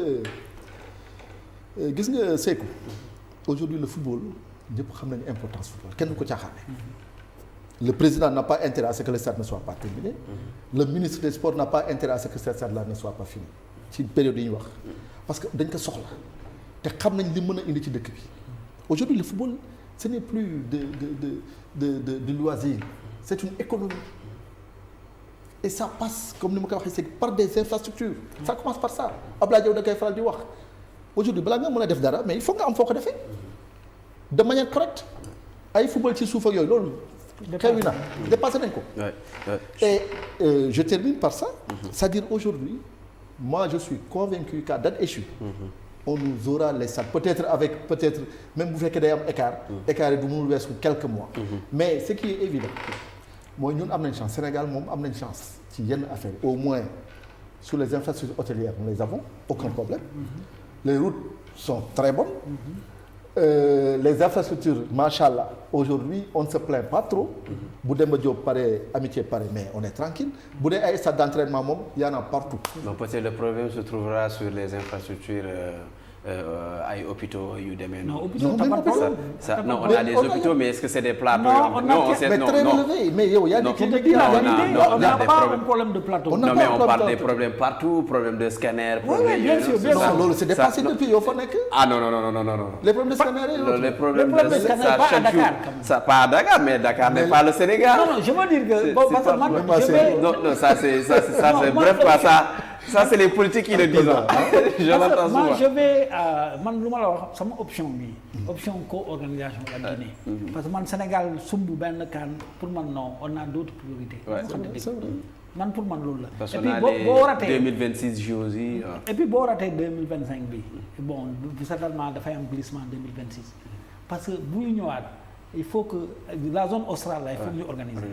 gis nga Sékou aujourd'hui le football ñëpp xam nañu importance football kenn du ko caaxaane. le président n'a pas intérêt à ce que le stade ne soit pas terminé. Le ministre des sports n'a pas intérêt à ce que ce stade-là ne soit pas fini ci période yi ñu wax. parce que dañ ko soxla te xam nañ li mën a indi ci dëkk bi. aujourd'hui le football ce n'est plus de loisir, c'est une économie. Et ça passe comme ni ma ko waxee c'est par des infrastructures. Ça commence par ça. Abdoulaye Diaw da koy faral di wax. Aujourd'hui balaa nga mën a def dara mais il faut nga am foo ko defee de manière correcte. ay football ci suuf ak yooyu loolu. xewi na dépassé nañ ko. Et je termine par ça. C'est-à-dire aujourd'hui moi je suis convaincu qu'à date échue. On nous aura les stades peut-être même bu fekkee day am écart. écart yi du mënul weesu quelques mois. Mais ce qui est évident mooy ñun am nañ chance Sénégal moom am nañ chance ci yenn affaire au moins sur les infrastructures hôtelières nous les avons aucun problème. Les routes sont très bonnes. Les infrastructures machallah aujourd'hui on ne se plaint pas trop. bu Demba Diop pare Amitié pare mais on est tranquille bu dee ay stade d'entraînement moom y en a partout. Donc peut-être le problème se trouvera sur les infrastructures ay hôpitaux yu demee. Non hôpitaux ça non on a des hôpitaux mais est-ce que c'est des plateaux. Non mais très relevé mais yow y a des cliniques. On n'a pas un problème de plateau. Non mais on parle des problèmes partout problème de scanner. Oui bien sûr bien sûr. Non loolu c'est dépassé depuis yow fa nekk. Ah non. Les problèmes de scanner les problèmes de scanner pas à Dakar. Ça pas à Dakar mais Dakar n'est pas le Sénégal. Non je veux dire que bon parce que man je vais. Non ça c'est bref pas ça. Ça c'est les politiques qui le disent. Je l'entends souvent. Moi je vais man lu ma la wax sama option bi. option co-organisation la Guinée. Parce que man Sénégal sumb benn kan pour man non on a d'autres priorités. Man pour man loolu la. Parce et qu'on a puis boo ratee 2026 JOJ yi. Et puis boo ratee 2025 bi bon certainement dafay am glissement 2026 parce que bu ñu ñëwaat il faut que la zone australe là il faut ñu organiser.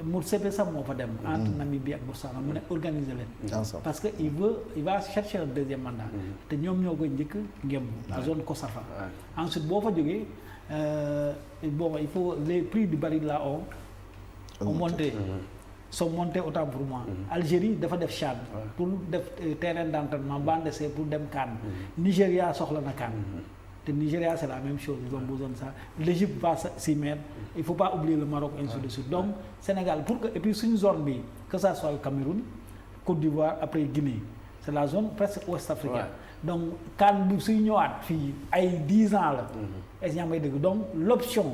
mu CP sax moo fa dem. entre Namibie ak Botswana mu ne organiser leen. parce que il va chercher un deuxième mandat. te ñoom ñoo koy njëkk ngemb la zone COSAFA. ensuite boo fa jógee bon il faut les prix du baril là ont monté. sont montés autant pour moi. Algérie dafa def CHAN. pour def terrain d'entraînement bande d'essai pour dem CAN. Nigéria soxla na CAN. te Nigéria c'est la même chose ils ont besoin de ça l'Égypte va s'y mettre il faut pas oublier le Maroc ainsi de suite donc Sénégal pour que et puis suñu zone bi que ça soit le Cameroun Côte d'Ivoire après Guinée c'est la zone presque ouest africaine donc CAN bu suy ñëwaat fii ay 10 ans la est-ce que yaa may dégg donc l'option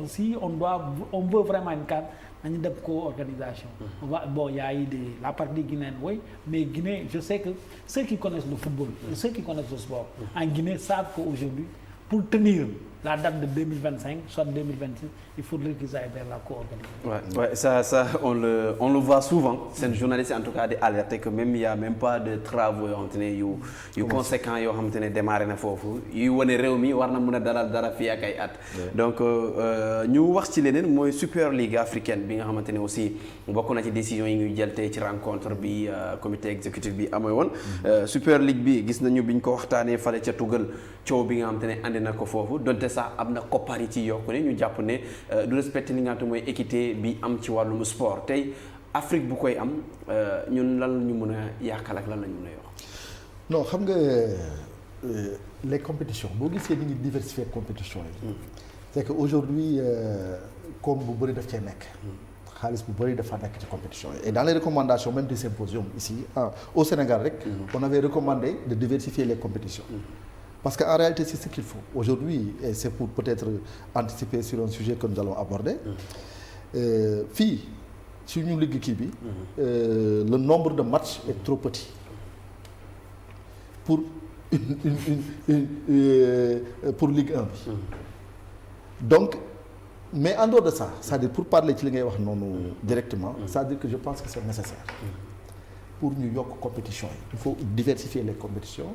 si on veut vraiment une CAN nañu def co-organisation. Bon y a eu la partie guinéenne oui mais Guinée je sais que ceux qui connaissent le football et ceux qui connaissent le sport en Guinée savent qu'aujourd'hui pour tenir la date de 2025 soit 2026 il faudrait qu'ils aillent vers la co-organisation. Ouais ça on le voit souvent seen journaliste en tout cas di alerter que même il y a même pas de travaux yoo xamante ne yu conséquents yoo xamante ne démarré na foofu yuy wane réew mi war na mën a dalal dara fii ak ay at. donc ñu wax ci leneen mooy Super Ligue africaine bi nga xamante ne aussi bokk na ci décision yi ñuy jël tey ci rencontre bi comité exécutif bi amee woon. Super Ligue bi gis nañu biñ ko waxtaanee fale ca Tugal coow bi nga xamante ne andi na ko foofu donte sax am na koppar yi ci yokku ne ñu jàpp ne du respecté li nga xamante mooy équité bi am ci wàllum sport tey Afrique bu koy am ñun lan ñu mën a yàqal ak lan la ñu mën a yokk. non xam nga les compétitions boo gisee ni ngi diversifier compétition yi. c'est que aujourd'hui comme bu bëri daf cee nekk. xaalis bu bëri dafa nekk ci compétition yi et dans les recommandations même du symposium ici au Sénégal rek. on avait recommandé de diversifier les compétitions. Parce qu'en réalité, c'est ce qu'il faut. Aujourd'hui, et c'est pour peut-être anticiper sur un sujet que nous allons aborder, fii ci ñu ligue kii bi le nombre de matchs est trop petit pour pour Ligue 1 bi. Donc mais en dehors de ça c'est-à-dire pour parler ci li ngay wax noonu directement c'est-à-dire que je pense que c'est nécessaire pour ñu yokk compétition yi. Il faut diversifier les compétitions.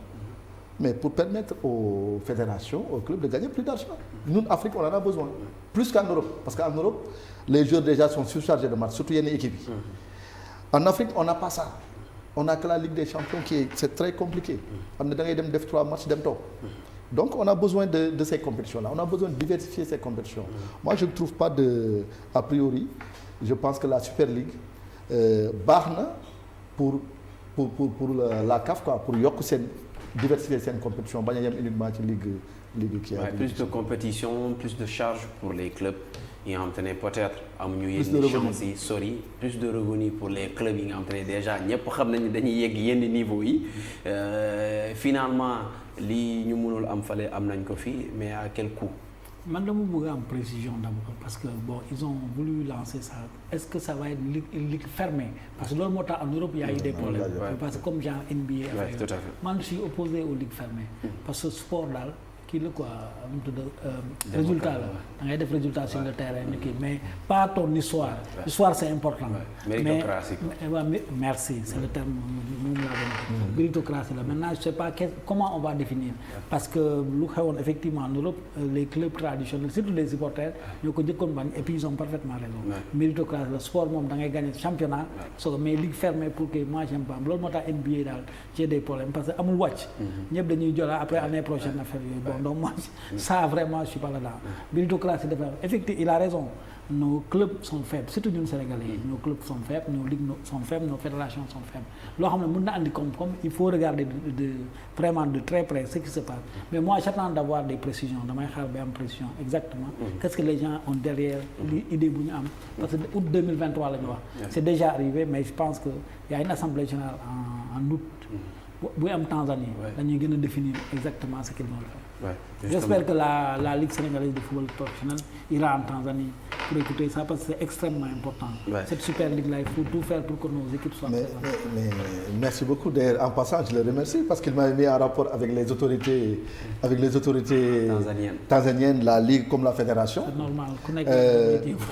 Mais pour permettre aux fédérations, aux clubs de gagner plus d'argent. Nous, en Afrique, on en a besoin. Plus qu'en Europe. Parce qu'en Europe, les joueurs déjà sont surchargés de matchs, surtout il y a une équipe. En Afrique, on n'a pas ça. On n'a que la Ligue des Champions c'est très compliqué. On a des 3 matchs d'un temps. Donc, on a besoin de ces compétitions-là. On a besoin de diversifier ces compétitions. Moi, je ne trouve pas a priori, je pense que la Super League, barna pour la CAF, quoi, pour yokk seen diversifier seen compétition bañ a yem uniquement ci ligue kii. Plus de compétition plus de charges pour les clubs yi nga xamante ne peut-être amuñu yenn chance yi sori plus de revenus pour les clubs yi nga xamante ne déjà ñëpp xam nañu dañuy yegg yenn niveau yi finalement lii ñu mënul am fale am nañ ko fii mais à quel coût. man dama bëgg am précision d'abord parce que bon ils ont voulu lancer ça est-ce que ça va être ligue fermée parce que loolu moo tax en Europe il y a eu des problèmes parce que comme genre NBA man je suis opposé aux ligues fermées parce que sport daal kii la quoi am tudd résultat la da ngay def résultat sur le terrain ni kii mais pas ton histoire histoire c'est important méritocratie mais merci c'est le terme moom laa doon méritocratie la maintenant je sais pas comment on va définir parce que lu xewoon effectivement en Europe les clubs traditionnels surtout les supporters ñoo ko njëkkoon bañ et puis ils ont parfaitement raison méritocratie la sport moom da ngay gagner championnat so mais ligue fermée pour que moi j'aime pas loolu moo tax NBA daal j'ai des problèmes parce que amul wàcc ñëpp dañuy jola après année prochaine affaire yooyu bon donc moi ça vraiment je suis pas là-dedans méritocratie dafa effectivement il a raison nos clubs sont faibles surtout ñun Sénégalais nos clubs sont faibles nos ligues sont faibles nos fédérations sont faibles loo xam ne mën na andi comme il faut regarder vraiment de très près ce qui se passe mais moi j'attends d'avoir des précisions damay xaar ba am précision exactement qu'est-ce que les gens ont derrière l'idée bu ñu am parce que août 2023 la ñu wax c'est déjà arrivé mais je pense que il y a une assemblée générale en août bu am Tanzanie dañuy gën a définir exactement ce qu'ils vont faire. J'espère que la Ligue sénégalaise de football professionnel ira en Tanzanie pour écouter ça parce que c'est extrêmement important. Cette super ligue là il faut tout faire pour que nos équipes soient présentes. Mais merci beaucoup d'ailleurs en passant je le remercie parce qu'il m'a mis en rapport avec les autorités tanzaniennes la ligue comme la fédération. C'est normal ku nekk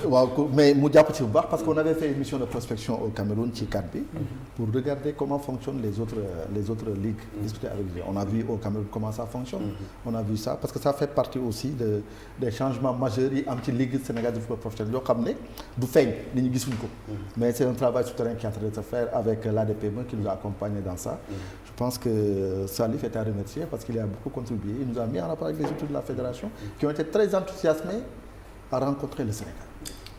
waaw mais mu jàpp ci bu baax parce qu'on avait fait une mission de prospection au Cameroun ci CAN bi pour regarder comment fonctionnent les autres ligues discuter avec eux. On a vu au Cameroun comment ça fonctionne. On a vu ça parce que ça fait partie aussi des changements majeurs yi am ci ligue sénégalaise de football professionnel yoo xam ne du feeñ nit ñi gisuñ ko mais c'est un travail souterrain qui est en train de se faire avec l'ADPME qui nous a accompagnés dans ça. Je pense que Salif est à remercier parce qu'il a beaucoup contribué. Il nous a mis en rapport avec les études de la fédération qui ont été très enthousiasmés à rencontrer le Sénégal.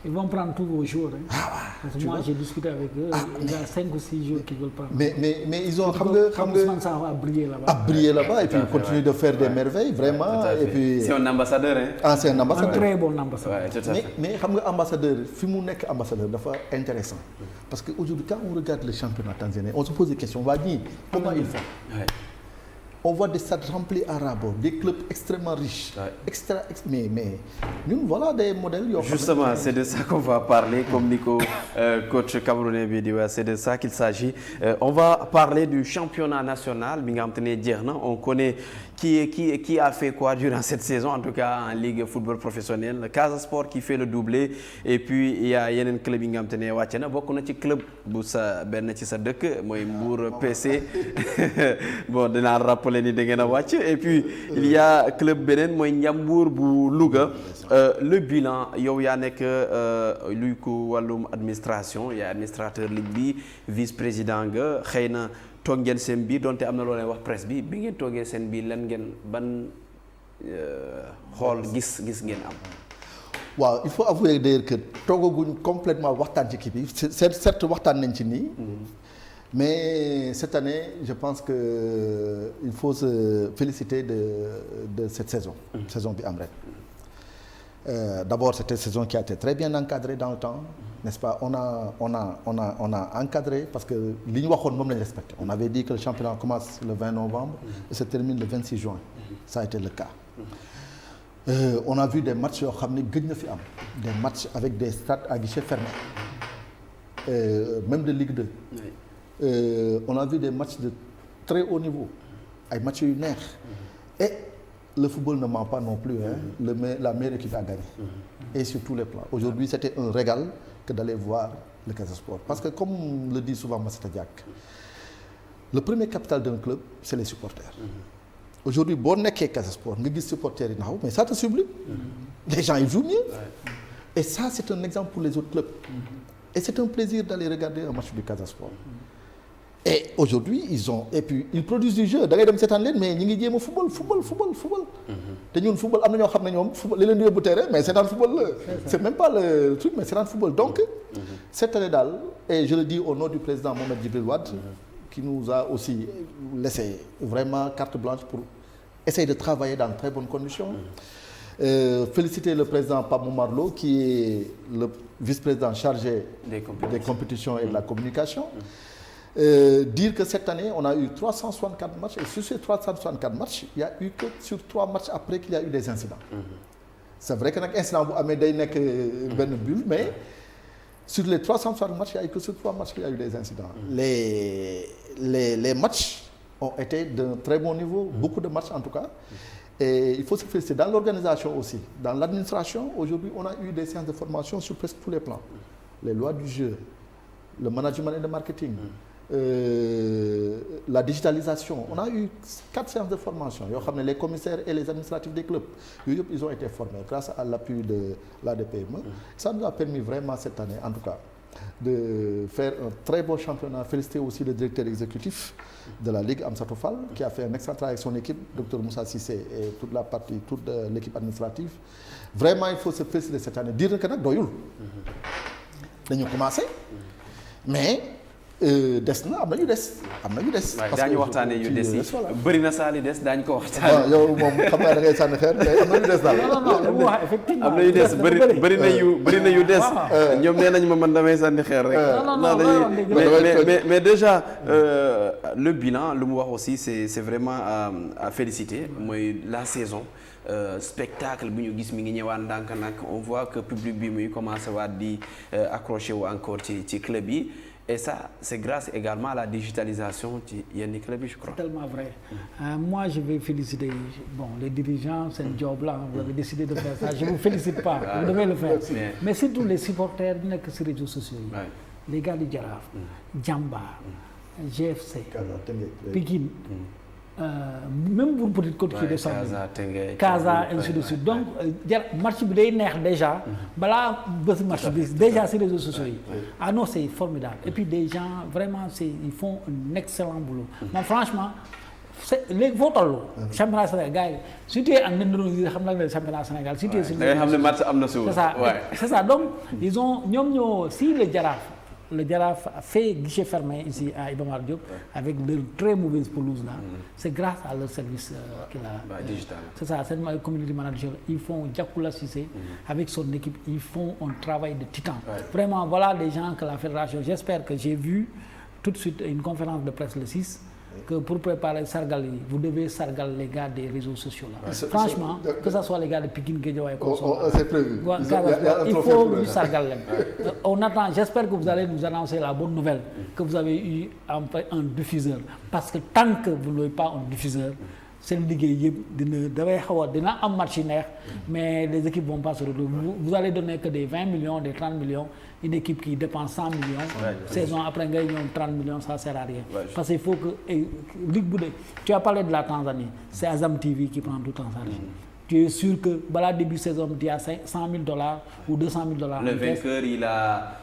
Ils vont prendre tous vos jours. Hein. Parce que moi j'ai discuté avec eux. Il y a 5 ou 6 jours qu'ils veulent prendre. Mais ils ont ça va briller là-bas. À briller là-bas et puis continuer de faire des merveilles vraiment. Et puis c'est un ambassadeur hein. Ah c'est un ambassadeur. Un très bon ambassadeur. Mais xam nga ambassadeur fi mu nekk ambassadeur dafa intéressant parce que aujourd'hui quand on regarde le championnat tanzanien on se pose des questions waa ñii comment ils font. On voit des stades remplis à ras bord, des clubs extrêmement riches, mais ñun voilà des modèles yoo xam ne justement c'est de ça qu'on va parler comme ni ko coach camerounais bi di wax c'est de ça qu'il s'agit. On va parler du championnat national bi nga xam te ne jeex na on connaît qui a fait quoi durant cette saison en tout cas en ligue football professionnel Casa Sport qui fait le doublé et puis il y a yeneen club yi nga xam te ne wàcc na bokk na ci club bu sa benn ci sa dëkk mooy Mbour PC bon dinaa rappeler ni da ngeen a wàcc et puis il y a club beneen mooy Ndiambour bu Louga le bilan yow yaa nekk luy ko wàllum administration yaa administrateur ligue bi vice-président nga xëy na toog ngeen seen biir donte am na loo leen wax presse bi ngeen toogee seen biir lan ngeen ban xool gis ngeen am. waaw il faut avouer d'ailleurs que toogaguñ complètement waxtaan ci kii bi certes waxtaan nañ ci nii. Mais cette année je pense que il faut se féliciter de cette saison. Saison bi am ren. D'abord c'était une saison qui a été très bien encadrée dans le temps, n'est-ce pas? On a encadré parce que li ñu waxoon moom lañu respecté. On avait dit que le championnat commence le 20 novembre et se termine le 26 juin. Ça a été le cas. On a vu des matchs yoo xam ne gëj na fi am, des matchs avec des stades à guichet fermé. Même de Ligue 2. On a vu des matchs de très haut niveau, ay matchs yu neex. Et le football ne ment pas non plus, hein. La meilleure équipe a gagné. Et sur tous les plans. Aujourd'hui, c'était un régal que d'aller voir le Casa Sport. Parce que comme le dit souvent Massata Diack, le premier capital d'un club, c'est les supporters. Aujourd'hui, boo nekkee Casa Sport nga gis supporters yi naxaw mais ça te sublime. Les gens ils jouent mieux. Et ça, c'est un exemple pour les autres clubs. Et c'est un plaisir d'aller regarder un match du Casa Sport. Et aujourd'hui ils produisent du jeu da ngay dem seetaan leen mais ñi ngi jéem a football. te ñun football am na ñoo xam ne ñoom football li leen di yóbbu terrain mais seetaan football la. C'est même pas le truc mais seetaan football donc. Cette année daal et je le dis au nom du président Mohamed Djibril Wade. qui nous a aussi laissé vraiment carte blanche pour essayer de travailler dans de très bonnes conditions. Féliciter le président Pape Momar Lo qui est le vice-président chargé des compétitions et de la communication. Dire que cette année on a eu 364 matchs et sur ces 364 matchs il y a eu que sur 3 matchs après qu'il y a eu des incidents. C'est vrai que nag incident bu amee day nekk benn bulle mais sur les 360 matchs il y a eu que sur 3 matchs qu'il y a eu des incidents. Les matchs ont été d'un très bon niveau, beaucoup de matchs en tout cas. Et il faut se féliciter dans l'organisation aussi, dans l'administration. Aujourd'hui, on a eu des séances de formation sur presque tous les plans. Les lois du jeu, le management et le marketing, la digitalisation. On a eu 4 séances de formation. Les commissaires et les administratifs des clubs, ils ont été formés grâce à l'appui de l'ADPME. Ça nous a permis vraiment cette année, en tout cas, de faire un très beau championnat. Féliciter aussi le directeur exécutif de la Ligue, Amsatou Fall, qui a fait un excellent travail avec son équipe, Dr Moussa Cissé et toute l'équipe administrative. Vraiment, il faut se féliciter cette année. Dire que nag doyul. Dañu commencé, mais des na am na yu des. waaye daañu waxtaanee yu des yi bëri na saal yi des daañu ko waxtaanee. waaw yow moom xam naa da ngay sànni xeer mais am na yu des daal. non effectivement am na yu des bëri na yu des. ñoom nee nañu ma man damay sànni xeer rek. mais déjà le bilan lu mu wax aussi c'est vraiment à féliciter mooy la saison. Spectacle bu ñu gis mi ngi ñëwaat ndànk-ndànk on voit que public bi muy commencé waat di accroché wu encore ci club yi et ça c'est grâce également à la digitalisation ci yenn club yi je crois. C'est tellement vrai. Moi je vais féliciter les dirigeants seen job là vous avez décidé de faire ça je vous félicite pas vous devez le faire mais surtout les supporters yi nekk ci réseaux sociaux yi. les gars du Jaraaf. Jambar. GFC. Pikine. Même pour Petite Côte qui descend Casa ainsi de suite donc match bi day neex déjà balaa bés match bi déjà sur les réseaux sociaux yi non c'est formidable et puis des gens vraiment ils font un excellent boulot man franchement c'est léegi foo toll championnat Sénégal gars yi si tu es en Indonésie xam na le championnat Sénégal si tu es sur da ngay xam ne match am na suuf c'est ça donc ils ont si le Jaraaf a fait guichet fermé ici à Iba Mar Diop avec leur très mauvaise pelouse là. C'est grâce à leur service qu'il a. Digital. C'est ça, c'est le community manager. Ils font Diakoula Cissé avec son équipe, ils font un travail de titan. Vraiment, voilà les gens que la fédération. J'espère que j'ai vu tout de suite une conférence de presse le 6. Que pour préparer Sargal yi vous devez sargal les gars des réseaux sociaux là. Franchement que ça soit les gars de Pikine Guédiawaye c'est prévu. Il faut ñu sargal leen. On attend, j'espère que vous allez nous annoncer la bonne nouvelle que vous avez eu un diffuseur parce que tant que vous n'avez pas un diffuseur seen liggéey yëpp dina am match yi neex mais les équipes vont pas se retrouver vous allez donner que des 20 millions des 30 millions une équipe qui dépense 100 millions saison après ngay ñoom 30 millions ça sert à rien parce qu'il faut que ligue bu dee tu as parlé de la Tanzanie c'est Azam TV qui prend tout en charge tu es sûr que balaa début saison il y a $100,000 ou $200,000. Le vainqueur il a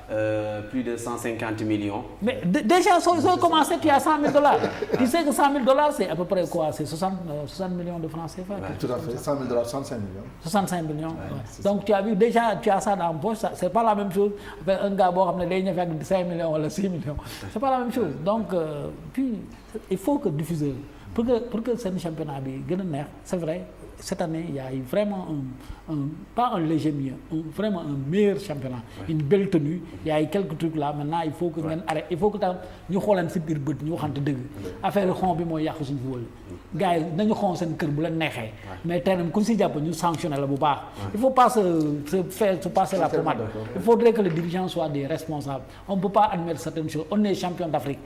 plus de 150 millions. Mais déjà soo commencé tu as $100,000. Tu sais que $100,000 c'est à peu près quoi? C'est 60 millions de francs CFA. Tout à fait, $100,000, 65 millions. 65 millions. Donc tu as vu déjà tu as ça dans la poche, c'est pas la même chose avec un gars boo xam ne day ñëw ak 5 millions wala 6 millions. C'est pas la même chose. Donc puis il faut que diffuser pour que seen championnat bi gën a neex, c'est vrai. Cette année, il y a eu vraiment pas un léger mieux, vraiment un meilleur championnat, une belle tenue. Il y a eu quelques trucs là. Maintenant, il faut que ngeen arrête, il faut que ñu xoolaan si biir bët ñu waxante dëgg. Affaire xon bi mooy yàq suñu football. Gars yi nañu xon seen kër bu leen neexee. Mais terrain ku si jàpp ñu sanctionné la bu baax. Il faut pas se passer la pommade. Il faudrait que les dirigeants soient des responsables. On ne peut pas admettre certaines choses. On est champion d'Afrique.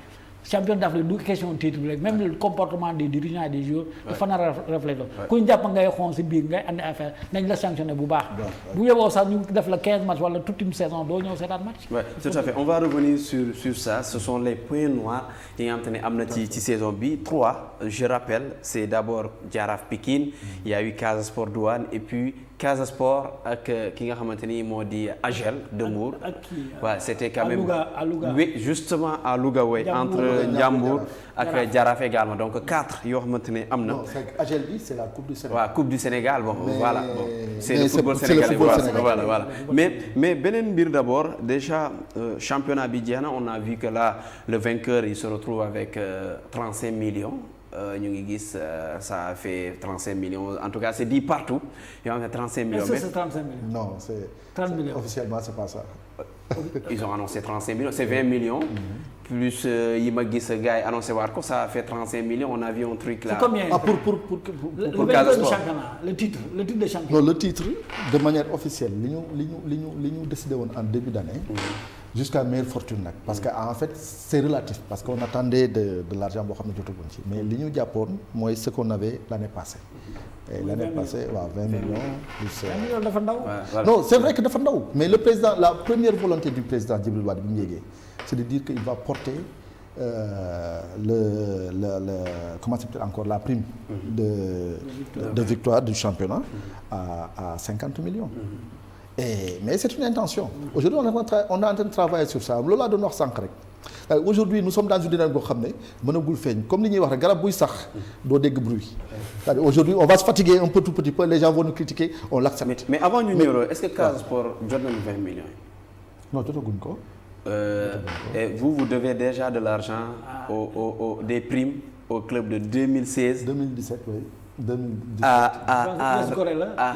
Champion d'Afrique du question titre bi rek même le comportement des dirigeants et des joueurs dafa nar a refléter ku ñu jàpp ngay xon si biir ngay andi affaire nañ la sanctionner bu baax bu yeboo sax ñu def la 15 matchs wala toute une saison doo ñëw seetaan match. Ouais, tout à fait on va revenir sur ça ce sont les points noirs yi nga xam te ne am na ci saison bi 3 je rappelle c'est d'abord Jaraaf Pikine il y a eu Casa Sport Douane et puis Casa Sport ak ki nga xamante ni moo di Agel de Mbour. waaw c'était quand même à Louga. Oui, justement à Louga way entre Ndiambour ak Jaraaf également donc 4 yoo xamante ne am na. Non, Agel bi c'est la Coupe du Sénégal. waaw Coupe du Sénégal bon voilà bon c'est le football sénégalais voilà mais beneen mbir d'abord déjà championnat bi jeex na on a vu que là le vainqueur il se retrouve avec 35 millions. ñu ngi gis ça a fait 35 millions en tout cas c'est dit partout yoo xam ne 35 millions. Est-ce que c'est 35 millions? Non, c'est 30 millions. officiellement c'est pas ça. Ils ont annoncé 35 millions, c'est 20 millions. Plus yi ma gis gars yi annoncé waat ko ça a fait 35 millions on a vu un truc là. C'est combien? Ah pour le Casa de Sport. championnat, le titre de champion. Non, le titre de manière officielle li ñu décidé woon en début d'année. Jusqu'à meilleure fortune nag parce que en fait c'est relatif parce qu'on attendait de l'argent boo xam ne jotaguñ ci mais li ñu jàppoon mooy ce qu'on avait l'année passée. Et Oui, l'année 20 passée waaw 20 millions plus. 20 millions dafa ndaw. Voilà. Non c'est vrai que dafa ndaw mais le président la première volonté du président Djibril Wade bi mu yéegee c'est de dire qu'il va porter comment s'appelle encore la prime de victoire du championnat à 50 millions. Mais c'est une intention. Aujourd'hui on est en train de travailler sur ça loolu laa doon wax sànq rek. Aujourd'hui nous sommes dans une dynamique boo xam ne mënagul feeñ comme li ñuy wax rek garab buy sax doo dégg bruit. C'est-à-dire aujourd'hui on va se fatiguer un peu tout petit peu les gens vont nous critiquer on l'accepte. mais avant ñu ñëw est-ce que Casa Sport jot nañu 20 millions yi. Non jotaguñ ko. Et vous devez déjà de l'argent des primes au club de 2016. 2017 oui. 2017.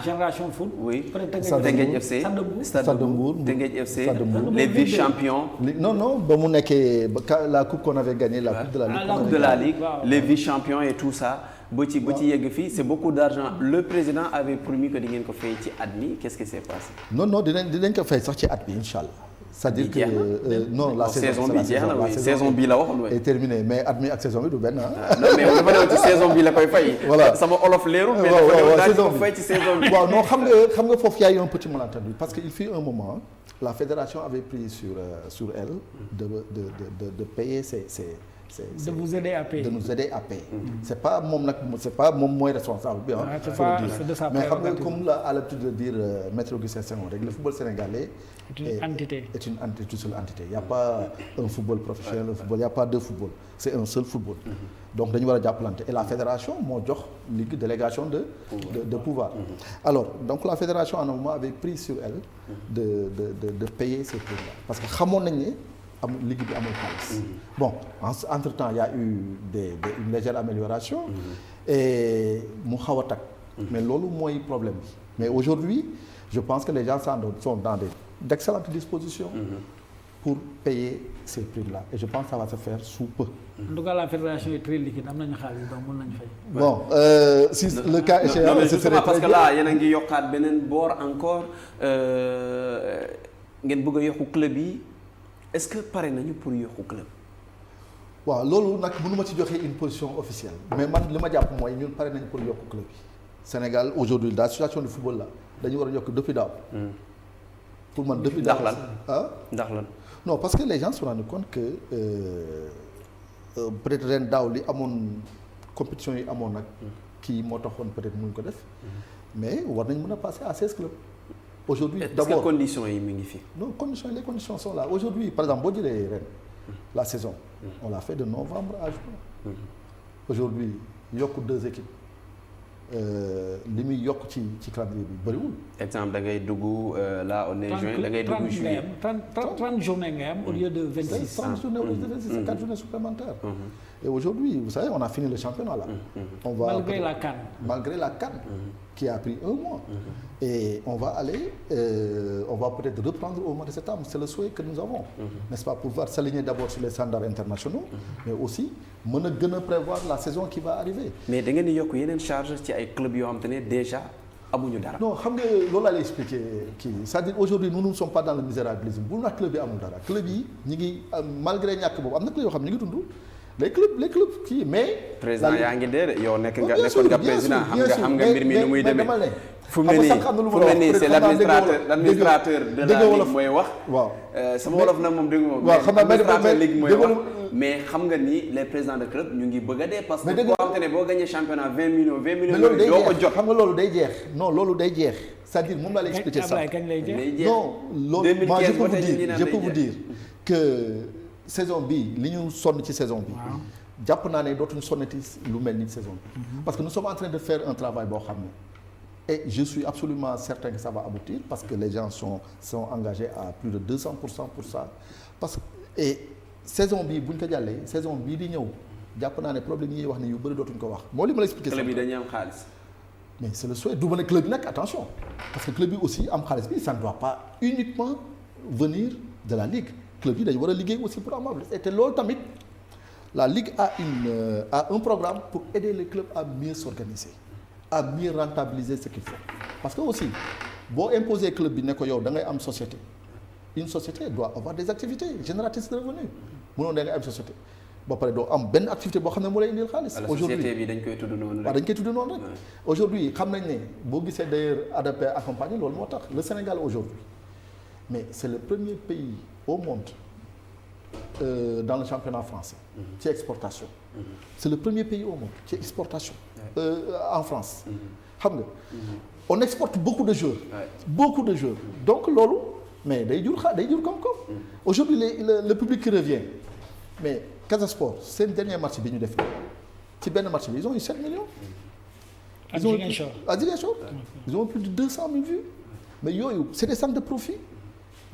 Génération Foot. Oui. Teungueth FC. Stade de Mbour. Teungueth FC. Stade de Mbour. Les vice-champions. Non ba mu nekkee la coupe qu'on avait gagnée la coupe de la Ligue. La coupe de la Ligue. Les vice-champions et tout ça. ba ci yegg fii c'est beaucoup d'argent le président avait promis que di ngeen ko fay ci at mi qu'est-ce qui s'est passé. Non dinañ ko fay sax ci at bi inchallah. C'est-à-dire que non la saison bi jeex na oui saison bi la waxoon est terminée mais at mi ak saison bi du benn non mais dafa ñëw ci saison bi la koy fay. voilà sama olof leerul. mais dafa ñëw daal di ko fay ci saison bi. waaw non xam nga foofu y a eu un petit malentendu parce que il fut un moment la fédération avait pris sur elle de payer de vous aider à payer. De nous aider à payer. C'est pas moom mooy responsable bi c'est de sa mais xam nga comme la à l'habitude de dire Maître Augustin Senghor rek le football sénégalais est une seule entité. Il y a pas un football professionnel, il y a pas deux footballs. C'est un seul football. Donc dañu war a jàppalante et la fédération moo jox ligue délégation de pouvoir. Alors donc la fédération en un moment avait pris sur elle de payer ces primes-là parce que xamoon nañ ne ligue bi amul xaalis. Bon entre temps il y a eu une légère amélioration. Et mu xaw a tag. Mais loolu mooy problème bi. Mais aujourd'hui je pense que les gens sont dans d'excellentes dispositions. Pour payer ces primes-là et je pense que ça va se faire sous peu. En tout cas la fédération est très liquide am nañu xaalis donc mën nañu fay. Bon si le cas échéant ce serait parce que là yéen a ngi yokkaat beneen boor encore ngeen bëgg a yokku club yi est-ce que pare nañu pour yokku club. waaw loolu nag mënuma ci joxe une position officielle mais man li ma jàpp mooy ñun pare nañu pour yokku club yi. Sénégal aujourd'hui la situation du football là dañu war a yokk depuis daaw. Pour man depuis daaw ndax lan non parce que les gens se rendent compte que peut-être ren daaw li amoon compétition yi amoon nag kii moo taxoon peut-être mënuñ ko def mais war nañ mën a passer à 16 clubs. Aujourd'hui d'abord est-ce que conditions yi mi ngi fi. Non les conditions sont là aujourd'hui par exemple boo jëlee ren la saison on l'a fait de novembre à juin. Aujourd'hui yokk 2 équipes li muy yokk ci calendrier bi bëriwul. Exemple da ngay dugg là on est juin da ngay dugg juillet 30 journées ngay am au lieu de 26. 30 journées au lieu de 26 c'est 4 journées supplémentaires. Et aujourd'hui vous savez on a fini le championnat là. On va malgré la CAN. Qui a pris 1 mois. Et on va aller on va peut-être reprendre au mois de septembre c'est le souhait que nous avons. N'est-ce pas, pour pouvoir s'aligner d'abord sur les standards internationaux. Mais aussi mën a gën a prévoir la saison qui va arriver. Mais da ngeen di yokk yeneen charge ci ay clubs yoo xam te ne déjà amuñu dara. Non xam nga loolu laa lay expliquer kii c'est-à-dire aujourd'hui nous ne sommes pas dans le misérabilisme bu nag club yi amul dara club yi ñi ngi malgré ñàkk boobu am na club yoo xam ne ñu ngi dund. les clubs kii mais. président yaa ngi dee de yow nekkoon nga président xam nga mbir mi ni muy demee. fu mu ne nii c'est l'administrateur de la ligue mooy wax. waaw sama wolof nag moom dégg nga moom. waaw xam naa l'administrateur ligue mooy wax mais xam nga ni les présidents de club ñu ngi bëgg a dee. parce que boo xam te ne boo gagné championnat 20 millions yooyu doo ko jot. xam nga loolu day jeex non loolu day jeex c'est-à-dire moom laa lay expliquer ça. non loolu moi je peux vous dire que. Saison bi li ñu sonn ci saison bi. jàpp naa ne dootuñu sonnati lu mel ni saison bi. Parce que nous sommes en train de faire un travail boo xam ne et je suis absolument certain que ça va aboutir parce que les gens sont engagés à plus de 200% pour ça parce que et saison bi bu ñu ko jàllee saison bii di ñëw jàpp naa ne problème yi ñuy wax ne yu bëri dootuñ ko wax moo li ma la expliqué. club yi dañuy am xaalis. mais c'est le souhait du ma ne club yi nag attention parce que club yi aussi am xaalis bi ça ne doit pas uniquement venir de la ligue club yi dañu war a liggéey aussi pour am et te loolu tamit la ligue a un programme pour aider les clubs à mieux s'organiser à mieux rentabiliser ce qu'il faut parce que aussi boo imposer club bi ne ko yow da ngay am société une société doit avoir des activités génératrices de revenus mënoon da ngay am société ba pare doo am benn activité boo xam ne moo lay indil xaalis. aujourd'hui société bi dañ koy tudd noonu rek. waaw dañ koy tudd noonu rek. aujourd'hui xam nañ ne boo gisee d'ailleurs ADP accompagné loolu moo tax le Sénégal aujourd'hui mais c'est le premier pays au monde dans le championnat français. ci exportation. c'est le premier pays au monde ci exportation. en France. xam nga. on exporte beaucoup de joueurs. beaucoup de joueurs donc loolu mais day jur koom-koom. aujourd'hui le public qui revient mais. Casa Sport seen dernier match bi ñu def ci benn match bi ils ont eu 7 millions. à Ziguinchor ils ont plus de 200 000 vues mais yooyu c'est des centres de profit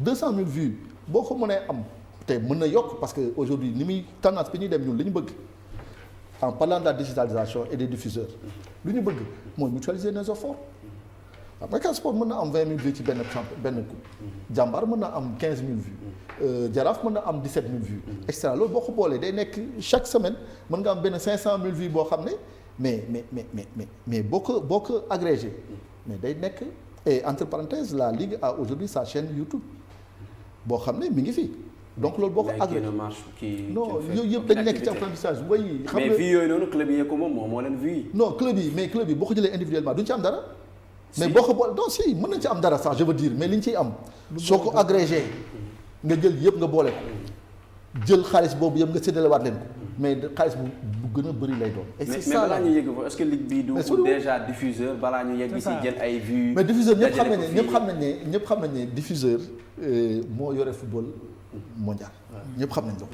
200 000 vues boo ko mënee am te mën na yokk parce que aujourd'hui ni muy tendance bi ñuy dem ñun li ñu bëgg en parlant de la digitalisation et des diffuseurs lu ñu bëgg mooy mutualiser nos efforts xam nga Casa Sport mën na am 20 000 vues ci benn coup Jàmbaar mën na am 15 000 vues. Jaraaf mën na am 17 000 vues. extra loolu boo ko boolee day nekk chaque semaine mën nga am benn 500 000 vues boo xam ne mais boo ko agrégé mais day nekk et entre parenthèses la Ligue a aujourd'hui sa chaîne YouTube boo xam ne mi ngi fi. donc loolu boo ko agrégé non yooyu yëpp dañu nekk ci apprentissage way xam nga mais vues yooyu noonu club yi ko moom moo leen vues yi. non club yi boo ko jëlee individuellement duñ ci am dara. mais boo ko boole non si mën nañ ci am dara sax je veux dire mais li ñu ciy am. soo ko agrégé. nga jël yëpp nga boole ko jël xaalis boobu yëpp nga séddalewaat leen ko mais xaalis bu gën a bëri lay doon. et c'est ça mais balaa ñu yegg fa est-ce que ligue bi du déjà diffuseur balaa ñu yegg ci jël ay vues. mais diffuseur ñëpp xam nañ ne diffuseur moo yore football mondial. ñëpp xam nañ ko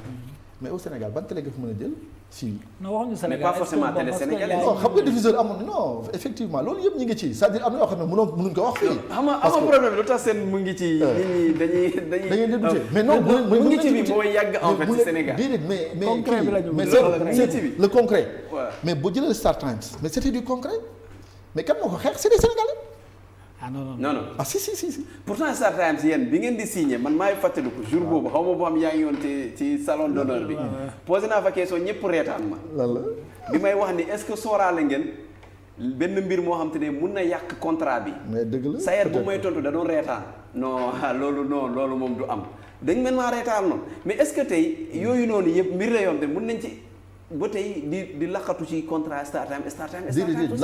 mais au Sénégal ban télé nga fi mën a jël si. non waxuñu Sénégal mais pas forcément télé sénégalais. non xam nga diffuseur amoon non effectivement loolu yëpp ñu ngi ci c'est-à-dire am na yoo xam ne mënuñ ko wax fii. xam nga problème lu tax seen mu ngi ci. nit ñi dañuy débuté mais non mu ngi ci bi mooy yàgg en fait ci Sénégal. déedéet mais concret bi la ñu c'est le concret. mais boo jëlee Star Times mais c'était du concret mais kan moo ko xeex c'est des Sénégalais. ah non ah si. pourtant Star Times yéen bi ngeen di signé man maay fàttaliku jour boobu xaw ma boo xam yaa ngi woon ci salon d'honneur bi. posé naa fa question ñëpp reetaan ma. lan la bi may wax ni est-ce que sóoraale ngeen benn mbir moo xam te ne mun na yàq contrat bi. mais dëgg la Sayer bu may tontu da doon reetaan. non loolu moom du am dañ mën maa reetaan noonu mais est-ce que tey yooyu noonu yëpp mbir la yoon te mun nañ ci. ba tey di laqatu ci contrat Star Times. déedéet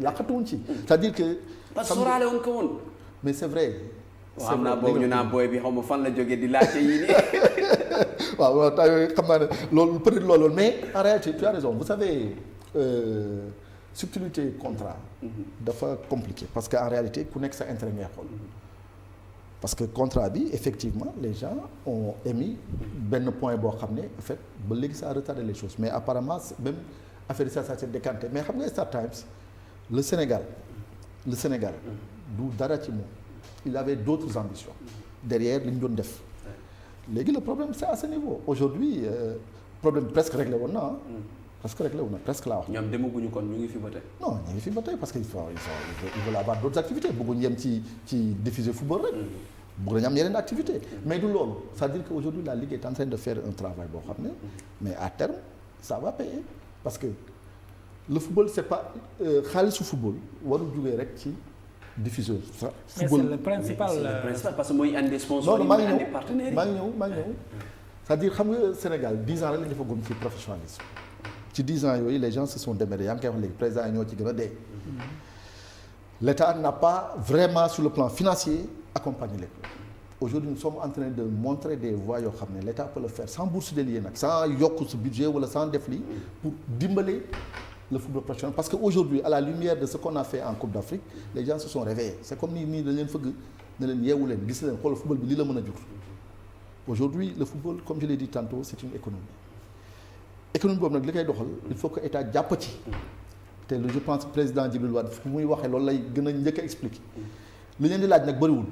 laqatuwuñ ci c'est-à-dire que. parce que sóoraale woon ko woon. mais c'est vrai. xam naa boobu ñu naa booy bi xaw ma fan la jógee di laajte yii nii. waaw temps yooyu xam naa ne loolu peut-être loolu mais en réalité tu as raison vous savez subtilité contrat. dafa compliqué parce que en réalité ku nekk sa intérêt ngay xool. parce que contrat bi effectivement les gens ont émis benn point boo xam ne en fait ba léegi ça a retardé les choses mais apparemment même affaire ça s'est décanté mais xam nga Star Times le Sénégal du dara ci moom il avait d'autres ambitions derrière li ñu doon def léegi le problème c'est à ce niveau aujourd'hui problème presque réglé woon na presque laa wax. ñoom demaguñu kon ñu ngi fi ba tey. non ñu ngi fi ba tey parce que ils veulent avoir d'autres activités bëgguñu yem ci diffuser football rek. bëgg nañu am yeneen activités. mais du loolu c'est-à-dire que aujourd'hui la Ligue est en train de faire un travail boo xam ne mais à terme ça va payer parce que le football c'est pas xaalisu football warul jógee rek ci diffuseur. football c'est le principal parce que mooy andi sponsor yi mooy andi partenaires yi. maa ngi ñëw c'est-à-dire xam nga Sénégal 10 ans rek la ñu defagum ci professionnalisme. ci 10 ans yooyu les gens se sont démerdés yaa ngi koy wax léegi président yi ñoo ci gën a dee. L'État n'a pas vraiment sur le plan financier accompagné les clubs. Aujourd'hui nous sommes en train de montrer des voies yoo xam ne l'État peut le faire sans bourse délier nag sans yokk ce budget wala sans def lii pour dimbali le football professionnel parce que aujourd'hui à la lumière de ce qu'on a fait en Coupe d'Afrique les gens se sont réveillés c'est comme nii dañ leen fëgg ne leen yeewu leen gis leen xool football bi lii la mën a jur. Aujourd'hui le football comme je l'ai dit tantôt c'est une économie boobu nag li koy doxal il faut que état jàpp ci te je pense président Djibril Wade fu muy waxee loolu lay gën a njëkk a expliquer li leen di laaj nag bëriwul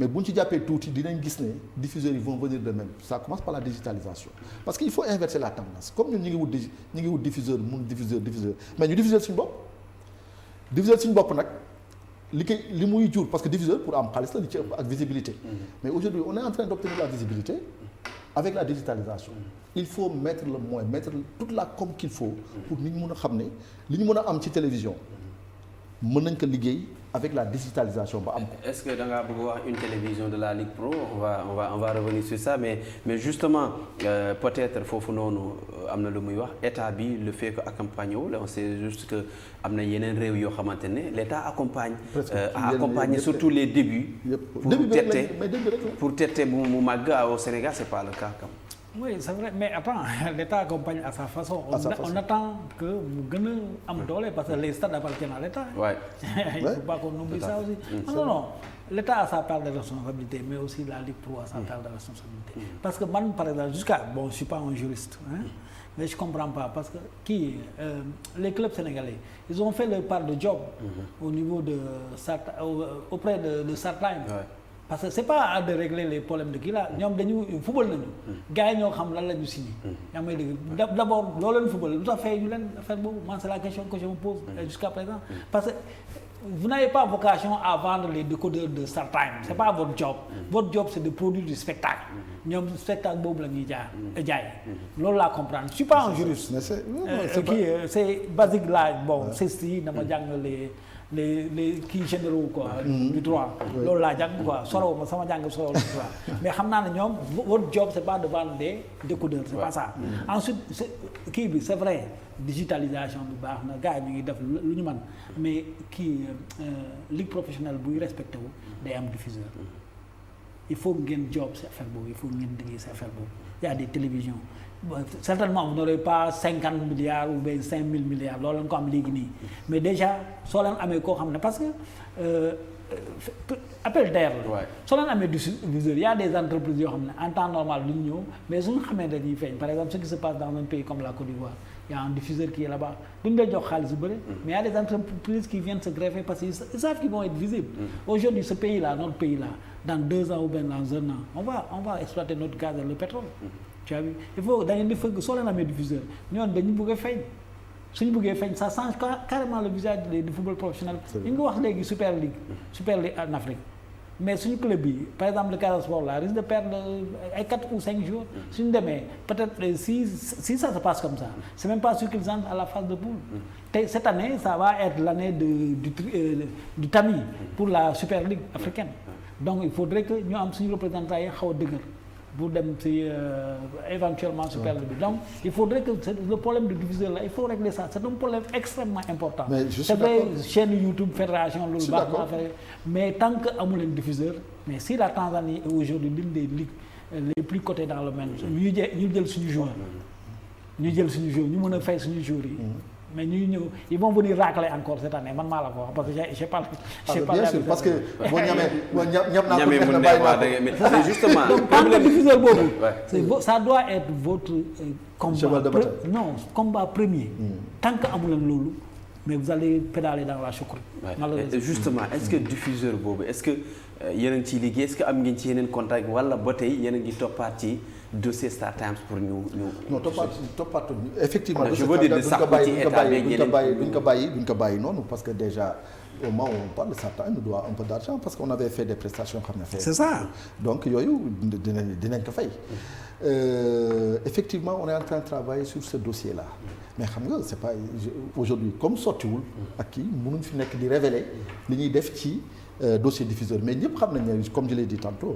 mais bu ñu ci jàppee tuuti dinañ gis ne diffuseurs yi vont venir de même ça commence par la digitalisation parce que il faut inverser la tendance comme ñun ñu ngi wut diffuseur mais ñu diffuseur suñu bopp nag li muy jur parce que diffuseur pour am xaalis la li ci ëpp ak visibilité mais aujourd'hui on est en train d'obtenir la visibilité avec la digitalisation il faut mettre le moyen mettre toute la com qu'il faut pour nit ñi mën a xam ne li ñu mën a am ci télévision mën nañ ko liggéey avec la digitalisation ba am ko. Est-ce que da ngaa bëgg wax une télévision de la Ligue Pro on va revenir sur ça mais justement peut-être foofu noonu am na lu muy wax état bi le fait que accompagné wu on sait juste que am na yeneen réew yoo xamante ne l'État accompagne. a accompagné surtout les débuts. pour tette mu màgg au Sénégal c'est pas le cas quand même. Oui, c'est vrai, mais attends, l'État accompagne à sa façon. On attend que mu gën a am doole parce que les stades appartiennent à l'État. Ouais. Il ne faut pas qu'on oublie ça aussi. Non, l'État a sa part de responsabilité, mais aussi la Ligue Pro a sa part de responsabilité. Parce que moi, par exemple, je ne suis pas un juriste, hein, mais je ne comprends pas parce que les clubs sénégalais, ils ont fait leur part de job au niveau de auprès de Startime. Ouais. Parce que c'est pas de régler les problèmes de kii la ñoom dañu football nañu. gars yi ñoo xam lan la ñu signé. yaa may dégg d'abord loolu leen football lu tax fay ñu leen affaire boobu man c'est la question que je me pose jusqu'à présent. Parce que vous n'avez pas vocation à vendre les décodeurs de Startime. C'est pas votre job. Votre job c'est de produire du spectacle. ñoom spectacle boobu la ñuy jaay. loolu laa comprendre je suis pas un juriste. mais c'est basique là bon c'est si dama jàng les kii généraux quoi. du droit. loolu laa jàng quoi solo ma sama jàng solo du droit mais xam naa ne ñoom votre job c'est pas de vendre des décodeurs c'est pas ça. ensuite kii bi c'est vrai digitalisation bi baax na gars yi ñu ngi def lu ñu mën mais kii ligue professionnelle buy respecté wu day am diffuseur. il faut ngeen job ci affaire boobu il faut ngeen liggéey ci affaire boobu il y a des télévisions. Bon, certainement vous n'aurez pas 50 milliards ou bien 5 000 milliards loolu lañ ko am léegi nii mais déjà soo leen amee koo xam ne parce que appel d'air la. soo leen amee diffuseur y a des entreprises yoo xam ne en temps normal duñ ñëw mais suñu xamee dañuy feeñ par exemple ce qui se passe dans un pays comme la Côte d'Ivoire y a un diffuseur qui est là-bas duñ lay jox xaalis bu bëri mais y a des entreprises qui viennent se greffer parce qu'ils savent qu'ils vont être visibles. Aujourd'hui ce pays-là notre pays-là dans 2 ans ou bien dans 1 an on va exploiter notre gaz et le pétrole. Tu as vu il faut da ngeen di fëgg soo leen amee diffuseur ñoom dañu bëgg a feeñ suñu bëggee feeñ ça change carrément le visage du football professionnel. ñu ngi wax léegi Super League en Afrique mais suñu club bi par exemple le Casa Sport là risque de perdre ay 4 ou 5 jours suñu demee peut-être si ça se passe comme ça c'est même pas sûr qu'ils entrent à la phase de poule. te cette année ça va être l'année du tamis pour la Super League africaine donc il faudrait que ñu am suñu représentants yi xaw a dëgër. pour dem ci éventuellement Super League bi donc il faudrait que le problème de diffuseur là il faut régler ça c'est un problème extrêmement important. mais je suis c'est vrai chaîne YouTube fédération loolu baax na affaire mais tant que amu leen diffuseur mais si la Tanzanie est aujourd'hui l'une des ligues les plus cotées dans le monde ñu jël suñu joueur ñu mën a fay suñu joueurs yi. mais ñuy ñëw ils vont venir racler encore cette année man maa la ko wax parce que j'ai pas bien sûr parce que boo ñam naa ko neex na bàyyi mais justement donc tant que diffuseur boobu ça doit être votre combat premier tant que amu leen loolu mais vous allez pédaler dans la choucroute malheureusement. Justement est-ce que diffuseur boobu est-ce que yéen a ngi ciy liggéey est-ce que am ngeen ci yeneen contact wala ba tey yéen a ngi toppaat ci dossier Star Times pour ñu. non toppaat effectivement. je veux dire de sax ci état beeg duñ ko bàyyi noonu parce que déjà au moment où on parle de Star Times on doit un peu d'argent parce qu'on avait fait des prestations xam ne fait. c'est ça. donc yooyu dinañ ko fay. Effectivement on est en train de travailler sur ce dossier-là mais xam nga c'est pas aujourd'hui comme sottiwul ak kii mënuñ fi nekk di révéler li ñuy def ci dossier diffuseur mais ñëpp xam nañ ne comme je l'ai dit tantôt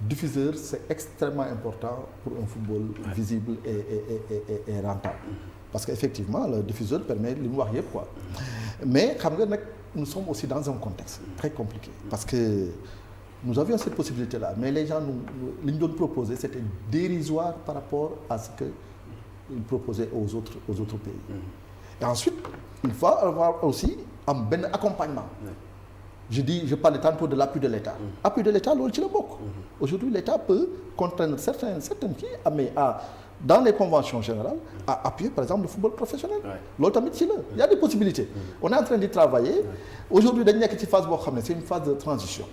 diffuseur c'est extrêmement important pour un football visible et rentable parce que effectivement le diffuseur permet li mu wax yëpp quoi mais xam nga nag nous sommes aussi dans un contexte très compliqué parce que nous avions cette possibilité-là mais les gens li ñu doon proposer c'était dérisoire par rapport à ce que ils proposaient aux autres pays et ensuite il faut avoir aussi am benn accompagnement je parlais tantôt de l'appui de l'État. Appui de l'État loolu ci la bokk. Aujourd'hui l'État peut contraindre certaines kii amee dans les conventions générales à appuyer par exemple le football professionnel. loolu tamit ci la il y a des possibilités. On est en train d'y travailler. Aujourd'hui dañ nekk ci phase boo xam ne c'est une phase de transition.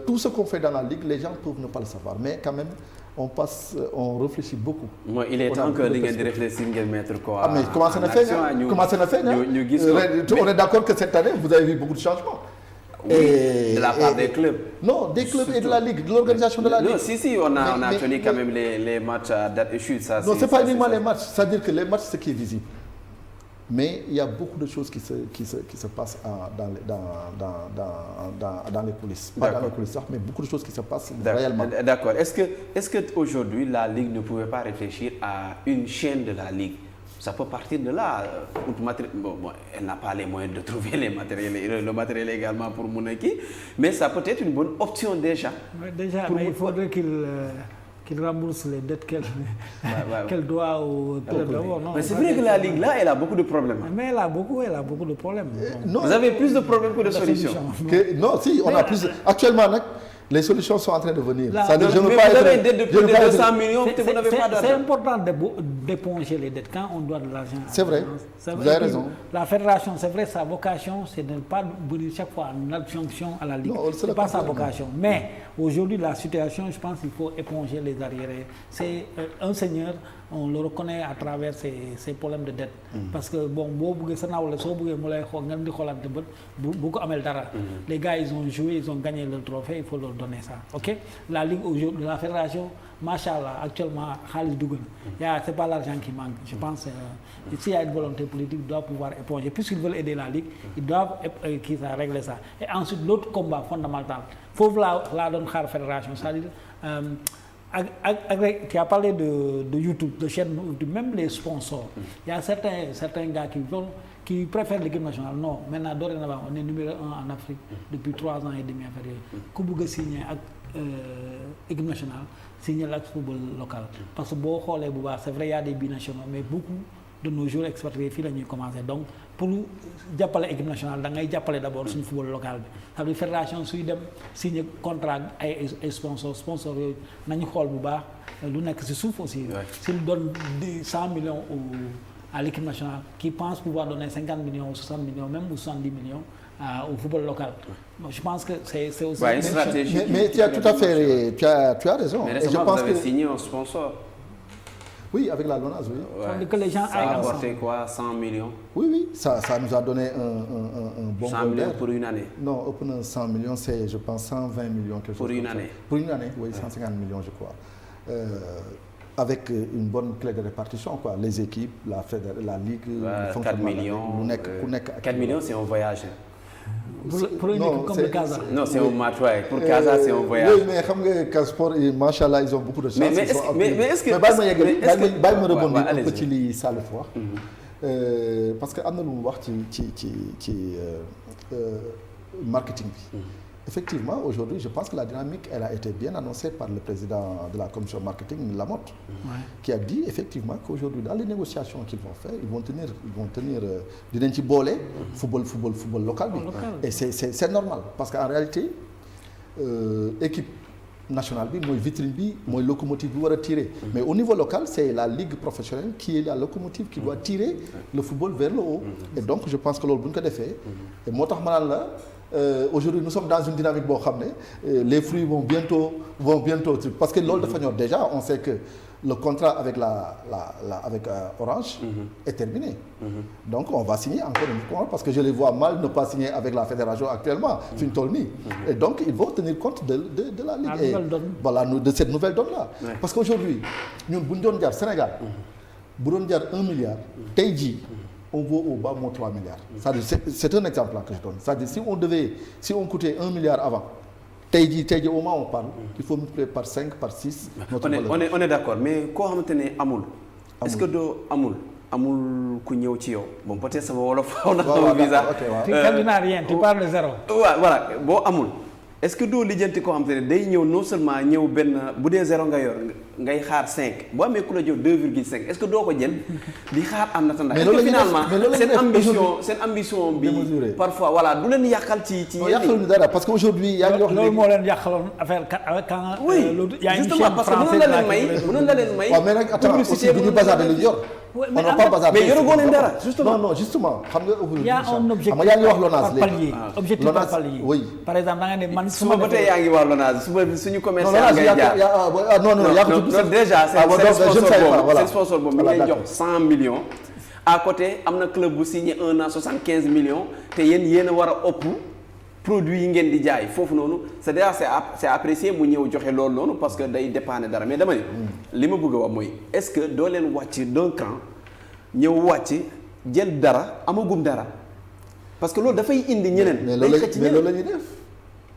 tout ce qu'on fait dans la ligue, les gens peuvent ne pas le savoir, mais quand même on réfléchit beaucoup. Moi, il est temps que li ngeen di réfléchir ngeen mettre quoi. Ah mais commencé na feeñ ñu gis on est d'accord que cette année vous avez vu beaucoup de changements. Oui, de la part des clubs. Non, des clubs et de la ligue, de l'organisation de la ligue. Non, si, on a tenu quand même les matchs à date échue. Ça, non, c'est pas uniquement les matchs, c'est-à-dire que les matchs, c'est ce qui est visible. Mais il y a beaucoup de choses qui se passent dans les coulisses. Pas dans les coulisses, mais beaucoup de choses qui se passent réellement. D'accord. Est-ce que aujourd'hui la Ligue ne pouvait pas réfléchir à une chaîne de la Ligue? Ça peut partir de là. Bon, elle n'a pas les moyens de trouver le matériel également pour Mounaki, mais ça peut être une bonne option déjà. Déjà, mais il faudrait qu'il rembourse les dettes qu'elle doit au club d'abord. Mais c'est vrai que la Ligue là, elle a beaucoup de problèmes. Mais elle a beaucoup de problèmes. Non, vous avez plus de problèmes que de solutions. Non, si, on a plus. Actuellement, les solutions sont en train de venir. Vous avez une dette de plus de 200 millions, vous n'avez pas d'argent. C'est important d'éponger les dettes quand on doit de l'argent. C'est vrai, vous avez raison. La fédération, c'est vrai, sa vocation, c'est de ne pas venir chaque fois en adjonction à la Ligue. Ce n'est pas sa vocation. Mais aujourd'hui, la situation, je pense qu'il faut éponger les arriérés. C'est un seigneur, on le reconnaît à travers ses problèmes de dette. Parce que, bon, les gars, ils ont joué, ils ont gagné le trophée, il faut leur donner ça. Ok? La Ligue aujourd'hui, la fédération, machallah, actuellement, c'est pas l'argent qui manque. Je pense s'il y a une volonté politique, ils doivent pouvoir éponger. Puisqu'ils veulent aider la Ligue, ils doivent régler ça. Et ensuite, l'autre combat fondamental, il faut la donner à la fédération. C'est-à-dire, tu as parlé de YouTube, de chaîne YouTube, même les sponsors. Il y a certains gars qui préfèrent l'équipe nationale. Non, maintenant, dorénavant, on est numéro 1 en Afrique depuis 3 ans et demi. Ku bëgg signer ak équipe nationale, signer le football local. Parce que c'est vrai, il y a des binationaux, mais beaucoup de nos joueurs expatriés fii la ñuy commencer. Donc, pour jàppale équipe nationale, da ngay jàppale d'abord suñu football local bi. Ça veut dire fédération suy dem signer contrat ay sponsors yooyu nañu xool bu baax lu nekk ci suuf aussi. S'il donne 100 millions à l'équipe nationale, qui pense pouvoir donner 50 millions ou 60 millions, même ou 70 millions au football local. Donc, je pense que c'est aussi une stratégie. Mais tu as tout à fait, tu as raison. Mais récemment, vous avez signé un sponsor. Oui, avec la LONASE, oui. Ouais. Que les gens ça a apporté quoi, 100 millions? Oui, ça nous a donné un bon 100 millions pour une année? Non, 100 millions, c'est, je pense, 120 millions. Quelque pour chose une année? Ça. Pour une année, oui, 150 millions, je crois. Avec une bonne clé de répartition, quoi. Les équipes, la Ligue, le 4 millions. 4 millions, c'est un voyage. Pour une équipe comme le Casa. Non, c'est un match, ouais. Pour Casa, c'est un voyage. Oui, mais comme le Casport, machallah, ils ont beaucoup de chance. Mais est-ce que... Mais je rebondir un peu sur ça le fois. Parce que nous avons marketing. Effectivement, aujourd'hui, je pense que la dynamique, elle a été bien annoncée par le président de la commission marketing, Lamotte, qui a dit effectivement qu'aujourd'hui, dans les négociations qu'ils vont faire, ils vont tenir du bolé, football local. Et c'est normal, parce qu'en réalité, équipe nationale, moi vitrine, moi locomotive doit tirer. Mais au niveau local, c'est la ligue professionnelle qui est la locomotive qui doit tirer le football vers le haut. Et donc, je pense que l'on a fait. Et moi, aujourd'hui, nous sommes dans une dynamique les fruits vont bientôt parce que l'ol de Fagnor, déjà, on sait que le contrat avec avec Orange est terminé. Donc, on va signer encore une fois parce que je les vois mal ne pas signer avec la fédération actuellement, Fintolmi. Et donc, ils vont tenir compte de la Ligue. Et, voilà, de cette nouvelle donne-là. Parce qu'aujourd'hui, nous, Bundion Sénégal, Bundion 1 milliard, Teiji, on vaut au bas moins 3 milliards. C'est un exemple que je donne. C'est-à-dire, si on coûtait 1 milliard avant, Teiji, au moins on parle, il faut multiplier par 5, par 6. On est d'accord, mais quoi Amoul? Est-ce que Amoul Kounyo Tio, bon, peut-être ça va avoir visa. Tu n'as rien, tu parles de zéro. Voilà, bon, Amoul. Est-ce que doo lijjanti koo xam te ne day ñëw non seulement ñëw benn bu dee 0 nga yor ngay xaar 5 boo amee ku la jox 2,5 est-ce que doo ko jël di xaar am attendant est-ce que finalement seen ambition bi parfois voilà du leen yàqal ci yàqal ñu dara parce que aujourd'hui yaa ngi wax loolu moo leen yàqaloon affaire quand oui justement parce que mënoon la leen may waaw mais nag attends aussi bu ñu basaate lu yor on n'a pas bazardé. mais yoragoo leen dara justement. non justement xam nga. il y a un objectif yaa ngi wax LONASE par palier. objectif par palier. oui. par exemple da nga ne man. suba ba tey yaa ngi wax LONASE suba suñu commercial ngay jaar non yaa ko tudd déjà c'est sponsor boobu mi ngay jox 100 millions. à côté am na club bu signé 1 an 75 millions te yéen a war a ëpp produit yi ngeen di jaay foofu noonu c'est déjà c'est apprécié mu ñëw joxe loolu noonu parce que day dépanner dara mais dama ne li ma bëgg a wax mooy est-ce que doo leen wàcc d'un cran ñëw wàcc jël dara amagum dara parce que loolu dafay indi ñeneen. mais loolu la ñuy def.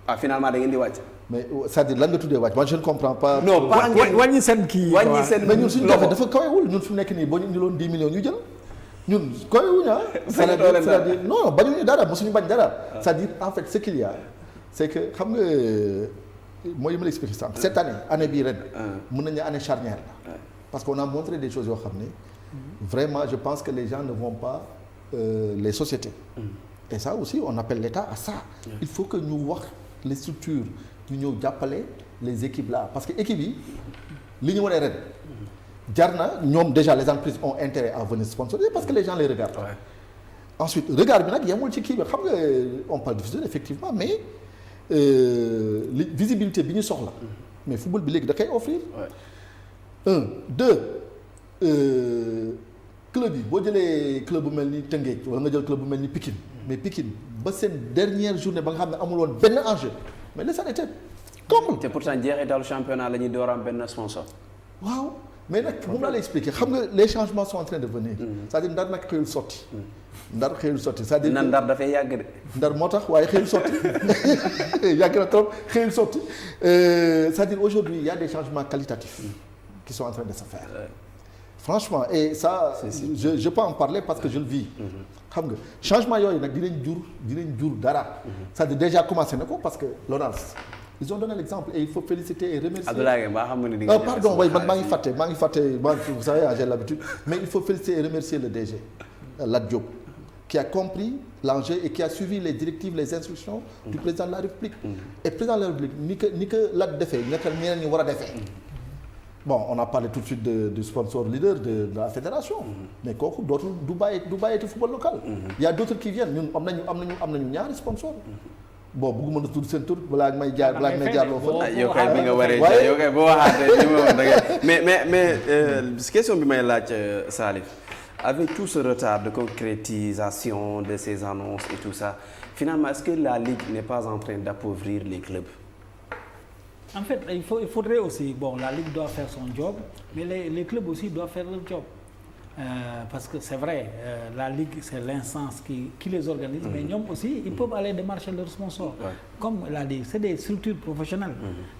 ah finalement da ngeen di wàcc. mais c'est-à-dire lan nga tuddee wàcc man je ne comprends pas. non pas wàññi seen kii. wàññi seen mais ñun suñu joxe dafa kawewul ñun fi mu nekk nii boo ñu indiloon 10 millions ñu jël. ñun kawewuñu ah. c'est-à-dire non bañuñu dara mosuñu bañ dara. c'est-à-dire en fait ce qu'il y a c'est que xam nga mooy li ma la expliqué sànq cette année bii ren. mën nañu année charnière la. parce qu'on a montré des choses yoo xam ne vraiment je pense que les gens ne vont pas les sociétés. et ça aussi on appelle l'État à ça. il faut que ñu wax les structures ñu ñëw jàppale les équipes là parce que équipes yi li ñu wane ren. jar na ñoom déjà les entreprises ont intérêt à venir sponsoriser parce que les gens les regardent. Ouais. ensuite regard bi nag yemul ci kii bi xam nga on parle de diffusion effectivement mais li visibilité bi ñu soxla. mais football bi léegi da koy offrir. un deux club yi boo jëlee club bu mel ni Tëngéej wala nga jël club bu mel ni Pikine mais Pikine ba seen dernière journée ba nga xam ne amul woon benn enjeu mais le stade était comble. te pourtant jeexitalu championnat la ñuy door am benn sponsor. waaw. mais nag moom laa lay expliquer xam nga les changements sont en train de venir. c'est-à-dire ndar nag xëyul sotti. ndar xëyul sotti c'est-à-dire. ndar dafay yàgg de. ndar moo tax waaye xëyul sotti yàgg na trop xëyul sotti c'est-à-dire aujourd'hui il y a des changements qualitatifs qui sont en train de se faire. franchement et ça je peux en parler parce que je le vis. xam nga changement yooyu nag dinañ jur dara. c'est-à-dire déjà commencé na ko parce que LONASE. ils ont donné l'exemple et il faut féliciter et remercier. Abdoulaye mbaa xam nga ni di nga pardon way man maa ngi fàtte vous savez j'ai l'habitude mais il faut féliciter et remercier le DG Lat Diop qui a compris l'enjeu et qui a suivi les directives les instructions du président de la République. et président de la République ni que Lat defee naka ñeneen ñi war a defee. bon on a parlé tout de suite du sponsor leader de la fédération. mais kooku dootul du bàyyeeti football local. il y a d'autres qui viennent ñun am nañu ñaari sponsors. bon bëgguma na tudd seen tur balaa may jaar loo fa. yow kay bi nga waree jaar yow kay boo waxaatee ci moom da ngay mais question bi may laaj Salif avec tout ce retard de concrétisation de ces annonces et tout ça finalement est-ce que la Ligue n'est pas en train d'appauvrir les clubs? En fait il faudrait aussi la Ligue doit faire son job mais les clubs aussi doivent faire leur job. Parce que c'est vrai la Ligue c'est l'instance qui les organise mais ñoom aussi ils peuvent aller démarcher leurs sponsors. Comme l'a dit c'est des structures professionnelles.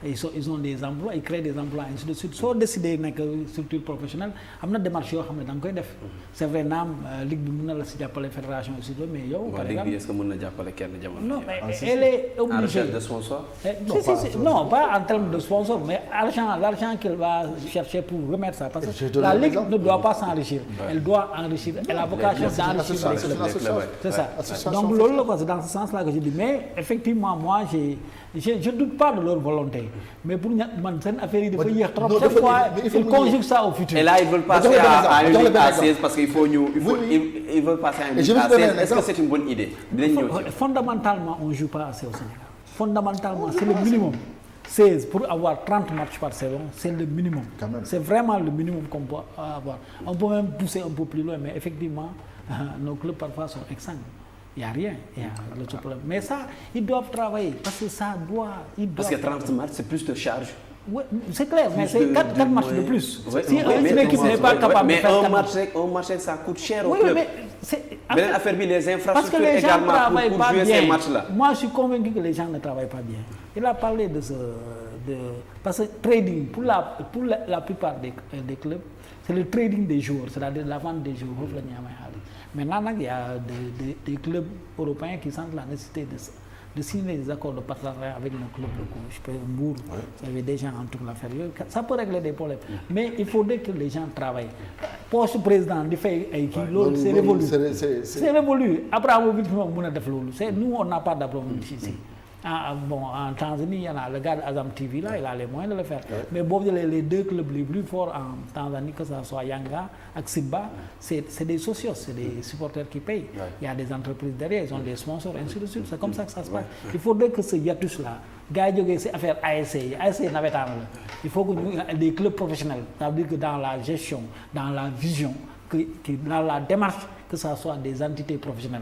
Ils ont des emplois ils créent des emplois ainsi de suite soo décidé nekk structure professionnelle am na démarche yoo xam ne da nga koy def. c'est vrai naam Ligue bi mën na la si jàppale fédération aussi mais yow. par exemple Ligue bi est-ce que mën na jàppale kenn jamono. non mais elle est obligée. En recherche de sponsors. Non pas en termes de sponsors mais l'argent qu'elle va chercher pour remettre ça parce que la Ligue ne doit pas s'enrichir. Elle doit enrichir elle a vocation d'enrichir les clubs. C'est ça donc loolu la quoi c'est dans ce sens-là que je dis mais effectivement moi je doute pas de leur volonté mais pour man seen affaire yi dafa yéex trop chaque fois ils conjuguent ça au futur. Et là ils veulent passer à une Ligue A16 parce qu'il faut ils veulent passer à une Ligue A16. Est-ce que c'est une bonne idée? Fondamentalement on joue pas assez au Sénégal. Fondamentalement c'est le minimum. 16 pour avoir 30 matchs par saison, c'est le minimum. C'est vraiment le minimum qu'on peut avoir. On peut même pousser un peu plus loin, mais effectivement, nos clubs parfois sont exsangues. Il n'y a rien, il y a l'autre problème. Mais ça, ils doivent travailler parce que ça doit. Parce que 30 matchs, c'est plus de charge. Oui, c'est clair, mais c'est 4 matchs de plus. Si une équipe n'est pas capable de faire un match, ça coûte cher au club. Mais c'est affaire les infrastructures également pour jouer ces matchs-là. Moi, je suis convaincu que les gens ne travaillent pas bien. Il a parlé parce que trading pour la plupart des clubs, c'est le trading des joueurs, c'est-à-dire la vente des joueurs. Maintenant, il y a des clubs européens qui sentent la nécessité de signer des accords de partenariat avec nos clubs locaux. Je peux Mbour, il y avait des gens en tout l'affaire. Ça peut régler des problèmes. Mais il faudrait que les gens travaillent. Poste président, c'est révolu. C'est révolu. Abramovich, nous, on n'a pas d'Abramovich ici. En Tanzanie, il y en a le gars de Azam TV là, il a les moyens de le faire. Mais boobu les deux clubs les plus forts en Tanzanie, que ça soit Yanga ak Simba, c'est des socios, c'est des supporters qui payent. Il y a des entreprises derrière, ils ont des sponsors, ainsi de suite. C'est comme ça que ça se passe. Il faudrait que ce hiatus là, gars yi jógee ci affaire ASC nawetaan la. Il faut que ñu des clubs professionnels, ça veut dire que dans la gestion, dans la vision, que dans la démarche, que ça soit des entités professionnelles.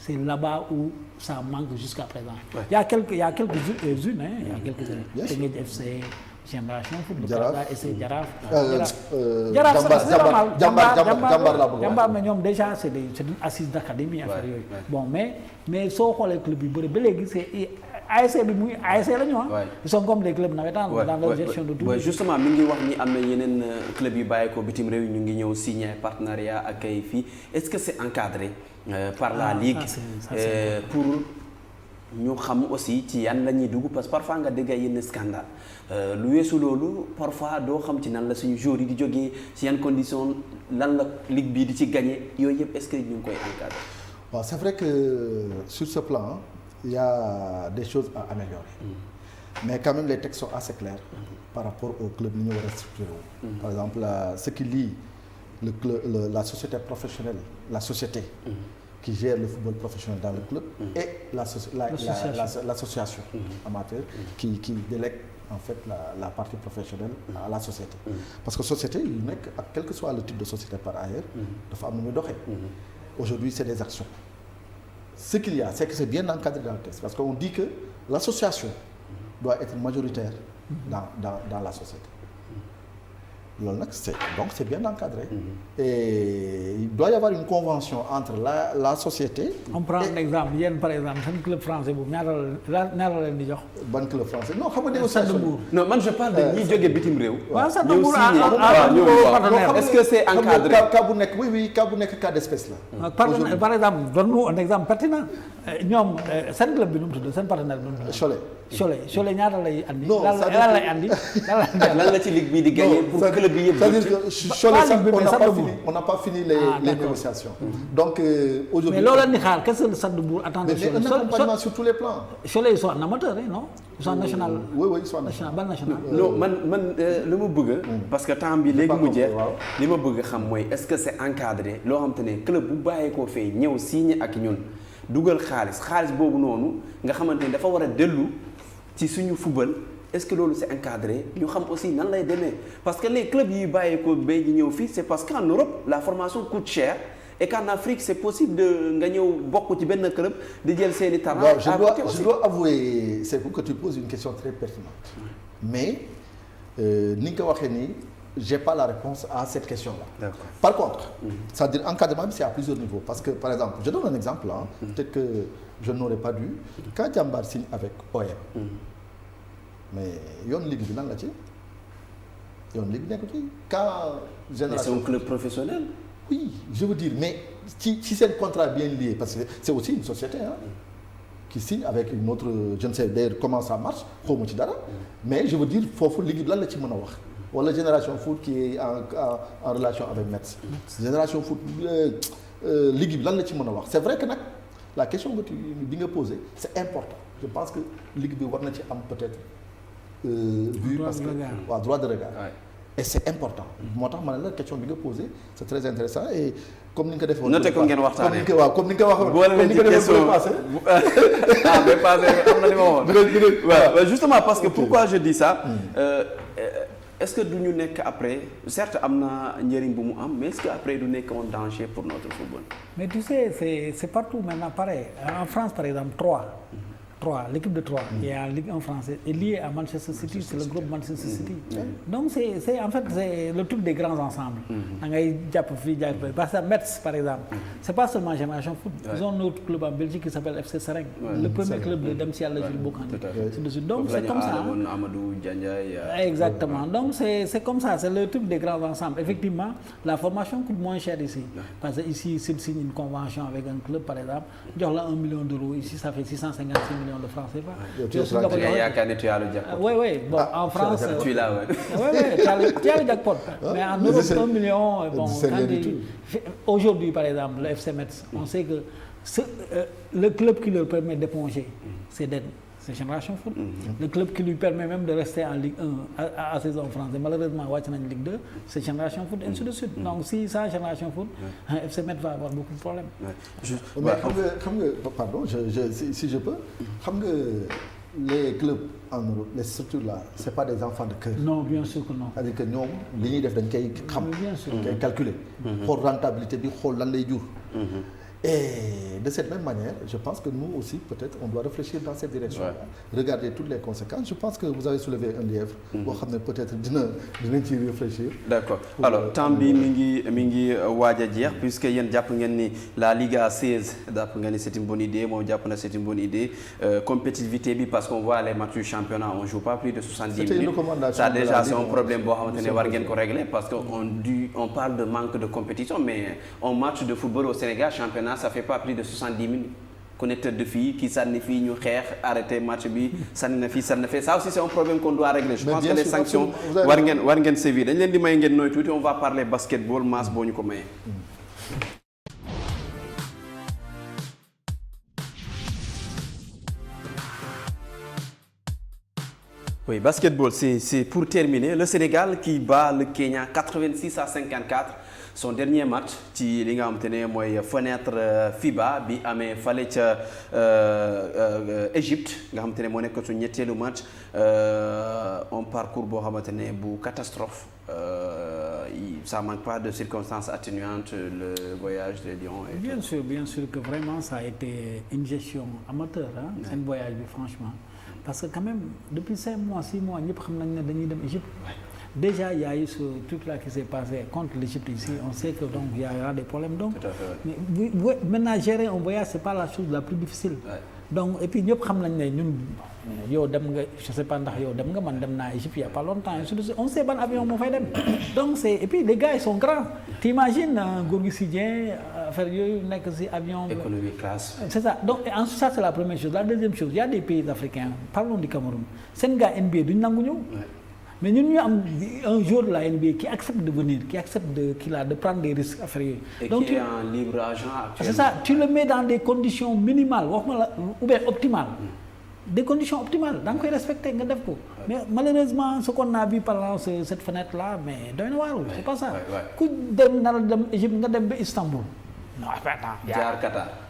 C'est là-bas où ça manque jusqu'à présent. Ouais. Il y a quelques-unes, hein, il y a quelques-unes. Teungueth FC, Génération Foot, le Canada, FC Jaraaf. Jambar mais ñoom déjà c'est une assise d'académie affaire yooyu. Bon mais soo xoolee club yu bëri ba léegi c'est ASC bi muy ASC la ñu ils sont comme des clubs navétanes dans leur gestion de tout. Justement mi ngi wax ni am na yeneen club yu bàyyi ko bitim réew ñu ngi ñëw signer partenariat ak ay fii est-ce que c'est encadré par la ligue pour ñu xam aussi ci yan la ñuy dugg parce que parfois nga dégg yenn scandale lu weesu loolu parfois doo xam ci nan la suñu joueurs yi di jógee ci yan conditions lan la ligue bii di ci gagner yooyu yëpp est-ce que ñu ngi koy encadrer. Bon, c'est vrai que sur ce plan il y a des choses à améliorer. Mais quand même les textes sont assez clairs par rapport au club ni ñu war a structurer wu. Par exemple ce qui lie le club la société professionnelle la société qui gère le football professionnel dans le club et l'association amateur qui délègue en fait la partie professionnelle à la société. Parce que société yu nekk ak quel que soit le type de société par ailleurs dafa am nu muy doxee. Aujourd'hui c'est des actions. Ce qu'il y a c'est que c'est bien encadré dans le texte parce qu'on dit que l'association doit être majoritaire dans la société. Loolu nag c'est bien encadré. Et il doit y avoir une convention entre la société. On prend un exemple yéen par exemple seen club français boobu ñaata la leen di jox. Ban club français non xam nga négociation. Non man je parle de ñi jóge bitim réew. waaw ça demande est-ce que c'est encadré. cas bu nekk oui cas bu nekk cas d'espèce la. Par exemple donne-nous un exemple pertinent ñoom seen club bi nu mu tudd seen partenaire bi nu mu tudd. Cholet ñaata lay andi. non lan lay andi. lan la ci ligue bi di gagner pour club bi yëpp. C'est-à-dire que Cholet on n'a pas fini les négociations. Donc aujourd'hui. Mais loolu la ni xaar qu'est-ce que le Stade de Mbour attend de Cholet. Mais un accompagnement sur tous les plans. Cholet ils sont en amateur non. Ils sont national. Oui ils sont national. Ban national. Non man li ma bëgg. parce que temps bi léegi mu jeex. li ma bëgg xam mooy est-ce que c'est encadré loo xam te ne club bu bàyyee koo fay ñëw signé ak ñun dugal xaalis boobu noonu nga xamante ne dafa war a dellu ci suñu football. Est-ce que loolu c'est encadré ñu xam aussi nan lay demee parce que les clubs yi bàyyi ko bay ñu ñëw fii c'est parce qu'en Europe la formation coûte cher et qu'en Afrique c'est possible de nga ñëw bokk ci benn club di jël seeni talent. Je dois avouer c'est pour que tu poses une question très pertinente mais ni nga ko waxee nii j'ai pas la réponse à cette question-là. D'accord. Par contre c'est-à-dire encadrement bi c'est à plusieurs niveaux parce que par exemple je donne un exemple peut-être que je n'aurais pas dû quand Jambar signe avec OM. Mais yoon ligue bi lan la ci yoon ligue bi nekk ci quand génération. Mais c'est un club professionnel. Oui je veux dire mais ci seen contrat bien lié parce que c'est aussi une société qui signe avec une autre je ne sais d'ailleurs comment ça marche xawma ci dara mais je veux dire foofu ligue bi lan la ci mën a wax wala Génération Foot qui est en relation avec Metz. Génération Foot ligue bi lan la ci mën a wax c'est vrai que nag la question que bi nga posé c'est important je pense que ligue bi war na ci am peut-être. Vu parce que waaw droit de regard et c'est important moo tax ma ne la question bi nga posé c'est très intéressant et comme ni nga ko defee noté ko ngeen waxtaanee comme ni nga ko waxee boole ci question passé am na li ma waxoon waaw justement parce que pourquoi je dis ça est-ce que du ñu nekk après certes am na njëriñ bu mu am mais est-ce que après du nekk un danger pour notre football. Mais tu sais c'est partout maintenant pareil en France par exemple 3 l'équipe de 3 qui est en Ligue 1 française est liée à Manchester City c'est le groupe Manchester City donc c'est en fait c'est le truc des grands ensembles da ngay jàpp fii jàpp parce que Metz par exemple c'est pas seulement Génération Foot ils ont un autre club en Belgique qui s'appelle FC Seren le premier club de dem si yàlla Jules Bocandé donc c'est comme ça Amadou Diandiaye exactement donc c'est comme ça c'est le truc des grands ensembles effectivement la formation coûte moins cher ici parce que ici s'il signe une convention avec un club par exemple jox la 1 million d'euros ici ça fait 656 millions de francs CFA. Oui, bon, en France. Tu es là, tu as le jackpot. Mais en Europe, 1 million, bon, aujourd'hui, par exemple, le FC Metz, on sait que le club qui leur permet d'éponger ces dettes, c'est Génération Foot. Le club qui lui permet même de rester en Ligue 1 à saison française malheureusement wàcc nañ Ligue 2 c'est Génération Foot ainsi de suite. Donc si ça Génération Foot FC Metz va avoir beaucoup de problèmes. mais xam nga pardon si je peux xam nga les clubs en Europe les structures là c'est pas des enfants de cœur. Non bien sûr que non. c'est-à-dire que ñoom li ñuy def dañ koy xam. bien sûr dañ koy calculer. xool rentabilité bi xool lan lay jur. Et de cette même manière, je pense que nous aussi, peut-être, on doit réfléchir dans cette direction-là. Ouais. Regarder toutes les conséquences. Je pense que vous avez soulevé un lièvre. Boo xam ne peut-être dinañ ci réfléchir. D'accord. Alors temps bi mi ngi waaj a jeex puisque yéen jàpp ngeen ni la Liga 16 jàpp ngeen ni c'est une bonne idée moom jàpp na c'est une bonne idée compétitivité bi parce qu'on voit les matchs du championnat on joue pas plus de 70 minutes. Ça déjà c'est un problème boo xamante ne war ngeen ko régler parce que on parle de manque de compétition mais un match de football au Sénégal championnat ça fait pas plus de 70 minutes connecteur de fii kii sànni fii ñu xeex arrêté match bi sànni na fii sànni na fii ça aussi c'est un problème qu'on doit régler je pense que les sanctions war ngeen sévir dañ leen di may ngeen nooy tuuti on va parler basketball masse boo ñu ko mayee. Oui, basketball, c'est pour terminer. Le Sénégal qui bat le Kenya 86-54. Son dernier match ci li nga xamante ne mooy fenêtre FIBA bi amee fale ca Égypte nga xamante ne moo nekk su ñetteelu match un parcours boo xamante ne bu catastrophe ça manque pas de circonstances atténuantes le voyage des Lions. Bien sûr que vraiment ça a été une gestion amateur seen voyage bi franchement parce que quand même depuis 5 mois 6 mois ñëpp xam nañ ne dañuy dem Égypte. Déjà, il y a eu ce truc-là qui s'est passé contre l'Égypte ici. On sait que donc il y aura des problèmes. Donc, maintenant gérer un voyage, c'est pas la chose la plus difficile. Ouais. Donc et puis ñëpp xam nañ ne ñun yow dem nga je sais pas ndax yow dem nga man dem naa Égypte il y a pas longtemps on sait ban avion moo fay dem. Donc c'est et puis les gars ils sont grands. T'imagines Gorgui Sy Dieng affaire yooyu nekk ci avion. Économie classe. C'est ça donc ensuite ça c'est la première chose. La deuxième chose il y a des pays africains parlons du Cameroun seen gars NBA duñ nangu ñëw. Mais ñun ñu am un joueur de la NBA qui accepte de venir qui accepte de prendre des risques affaire yooyu. Donc qui est en libre agent actuellement. C'est ça tu le mets dans des conditions minimales waxuma la ou bien optimales. Des conditions optimales da nga koy respecter nga def ko. Mais malheureusement ce qu'on a vu pendant cette fenêtre là mais doy na waar c'est pas ça. ku dem nar a dem Égypte nga dem ba Istanbul. Non, attends.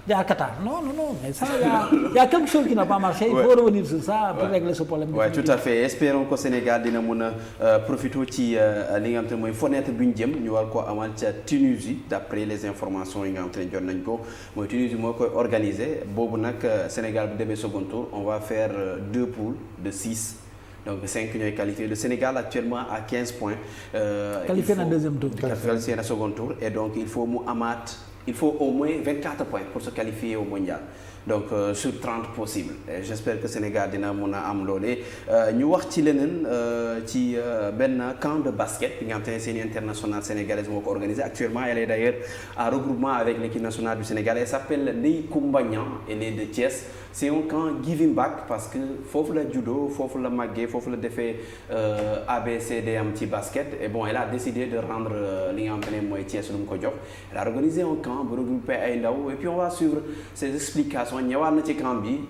Jaar Qatar. Non, mais ça, il y a quelque chose qui n'a pas marché. Il faut revenir sur ça pour régler ce problème. Oui, tout à fait. Espérons que Sénégal dina mën a profiter ci li nga xam te ne mooy fenêtre bi ñu jëm ñu war ko amal ca Tunisie d'après les informations yi nga xam te ne jot nañ ko mooy Tunisie moo koy organiser boobu nag Sénégal bu demee second tour on va faire 2 poules de 6. Donc 5 ñooy qualifiés. Le Sénégal actuellement à 15 points. Qualifié na deuxième tour. Qualifié na second tour et donc il faut mu amaat. Il faut au moins 24 points pour se qualifier au mondial donc sur 30 possibles et j'espère que Sénégal dina mën a am loolee ñu wax ci leneen ci benn camp de basket bi nga xam te ne c'est une internationale sénégalaise moo ko organisé actuellement elle est d'ailleurs en regroupement avec l'équipe nationale du Sénégal elle s'appelle Ndeye Koumba Niang elle est de Thiès c'est un camp giving back parce que foofu la judo foofu la màggee foofu la defee ABCD am ci basket et bon elle a décidé de rendre li nga xam te ne mooy Thiès lu mu ko jox elle a organisé un camp bu regroupé ay ndaw et puis on va suivre ses explications ñëwaat na ci camp bi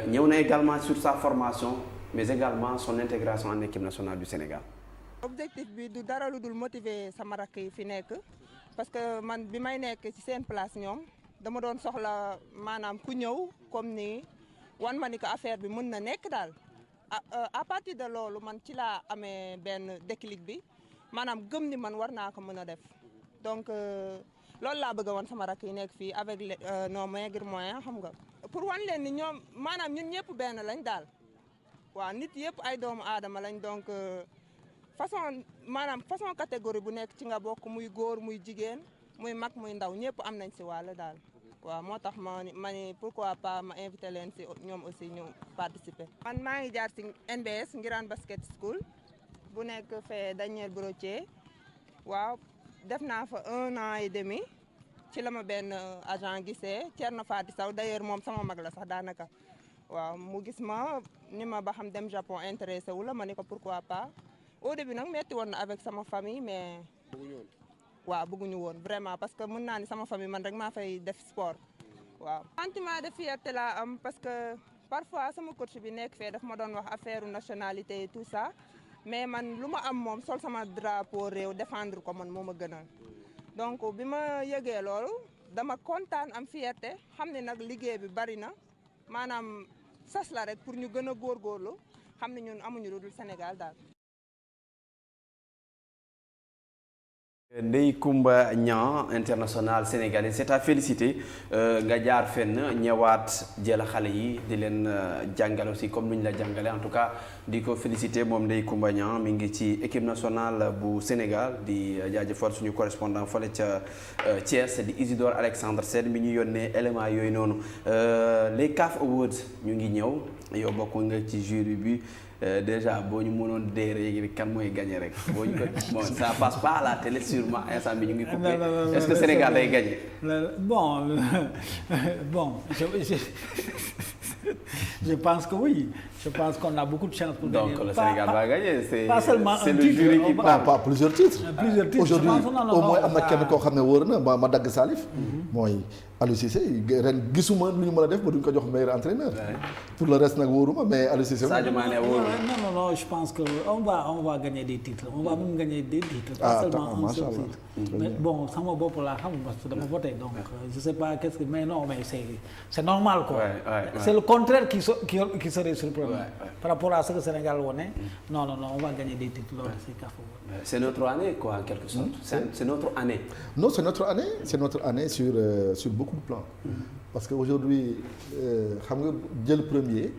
ñëw na également sur sa formation mais également son intégration en équipe nationale du Sénégal. Objectif bi du dara lu dul motiver sama rakk yi fi nekk parce que man bi may nekk ci seen place ñoom dama doon soxla maanaam ku ñëw comme ni wan ma ni que affaire bi mën na nekk daal à partir de loolu man ci laa amee benn déclic bi maanaam gëm ni man war naa ko mën a def donc loolu laa bëgg a woon sama rakk yi nekk fii avec nos maigres moyens xam nga pour wan leen ni ñoom maanaam ñun ñëpp benn lañ daal waaw nit yëpp ay doomu aadama lañ donc façon catégorie bu nekk ci nga bokk muy góor muy jigéen muy mag muy ndaw ñëpp am nañ si wàll daal waaw moo tax ma ni pourquoi pas ma invité leen si ñoom aussi ñu participer. man maa ngi jaar si NBS Ngirane Basket School bu nekk fee Daniel Brottier waaw def naa fa 1 an et demi ci la ma benn agent gisee Thierno Fati Sow d'ailleurs moom sama mag la sax daanaka waaw mu gis ma ni ma ba xam dem Japon intéressé wu la ma ni ko pourquoi pas au début nag metti woon na avec sama famille mais waaw bëgguñu woon vraiment parce que mën naa ni sama famille man rek maa fay def sport waaw. sentiment de fierté laa am parce que parfois sama coach bi nekk fee daf ma doon wax affaire nationalité et tout ça mais man lu ma am moom sol sama drapeau réew défendre ko man moo ma gënal donc bi ma yëgee loolu dama kontaan am fierté xam ne nag liggéey bi bari na maanaam sas la rek pour ñu gën a góorgóorlu xam ne ñun amuñu lu dul Sénégal daal. Ndeye Comba Niang international sénégalais c'est à féliciter nga jaar fenn ñëwaat jël xale yi di leen jàngal aussi comme ni ñu la jàngale en tout cas di ko féliciter moom Ndeye Comba Niang mi ngi ci équipe nationale bu Sénégal di jaajëfal suñu correspondant fële ca Thiès di Isidore Alexandre Sène mi ñu yónnee éléments yooyu noonu les CAF Awards ñu ngi ñëw yow bokk nga ci jury bi. Déjà boo ñu mënoon déere kan mooy gagné rek boo ñu ko bon ça passe pas à la télé sûrement instant bi ñu ngi coupé est-ce que Sénégal day gagné. Bon je pense que oui je pense qu'on a beaucoup de chance pour gagner. Donc le Sénégal va gagner c'est le titre, jury qui parle. pas plusieurs titres. Aujourd'hui au moins am na kenn koo xam ne wóor na ma dagg Salif. mooy Aliou Cissé ren gisuma lu ñu mën a def ba duñ ko jox meilleur entraîneur. Pour le reste nag wóoruma mais Aliou Cissé. Sadio Mané wóorul. Non je pense que on va gagner des titres on va même gagner des titres. Pas seulement un seul titre. Mais bon sama bopp laa xam parce que dama voté donc je sais pas qu'est-ce que mais non mais c'est normal quoi. C'est le contraire qui serait surprenant. Par rapport à ce que Sénégal wone non on va gagner des titres lors de ces CAF. C'est notre année quoi en quelque sorte. C'est notre année. Non c'est notre année sur beaucoup de plans. Parce que aujourd'hui xam nga jël premier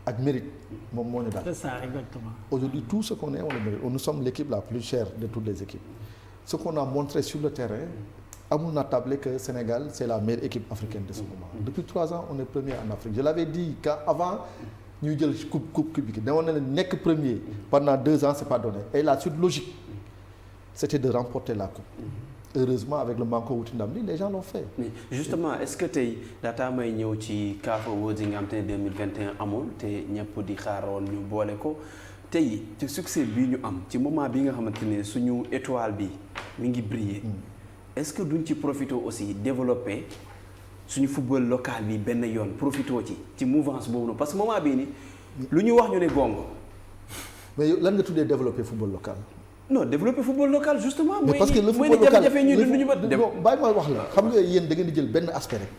ak mérite moom moo ñu daal. C'est ça exactement. Aujourd'hui tout ce qu'on est on le mérite. Nous sommes l'équipe la plus chère de toutes les équipes. Ce qu'on a montré sur le terrain amul na table que Sénégal c'est la meilleure équipe africaine de ce moment. Depuis 3 ans on est premier en Afrique. Je l'avais dit qu'avant ñuy jël coupe bi ne woon na leen nekk premier pendant 2 ans c'est pas donné et la suite logique c'était de remporter la coupe. Heureusement avec le manko wuti ndam li les gens l'ont fait. Mais justement est-ce que tey daataa may ñëw ci CAF Awards yi nga xam te ne 2021 amul te ñëpp di xaaroon ñu boole ko tey ci succès bii ñu am ci moment bi nga xamante ne suñu étoile bi mi ngi briller. Est-ce que duñ ci profité aussi développer suñu football local bi benn yoon profité ci mouvance boobu noonu parce que moment bii nii lu ñu wax ñu ne gongo. Mais lan nga tuddee développer football local. Non développer football local justement. mais parce que le football local bàyyi ma wax la xam nga yéen da ngeen di jël benn aspect rek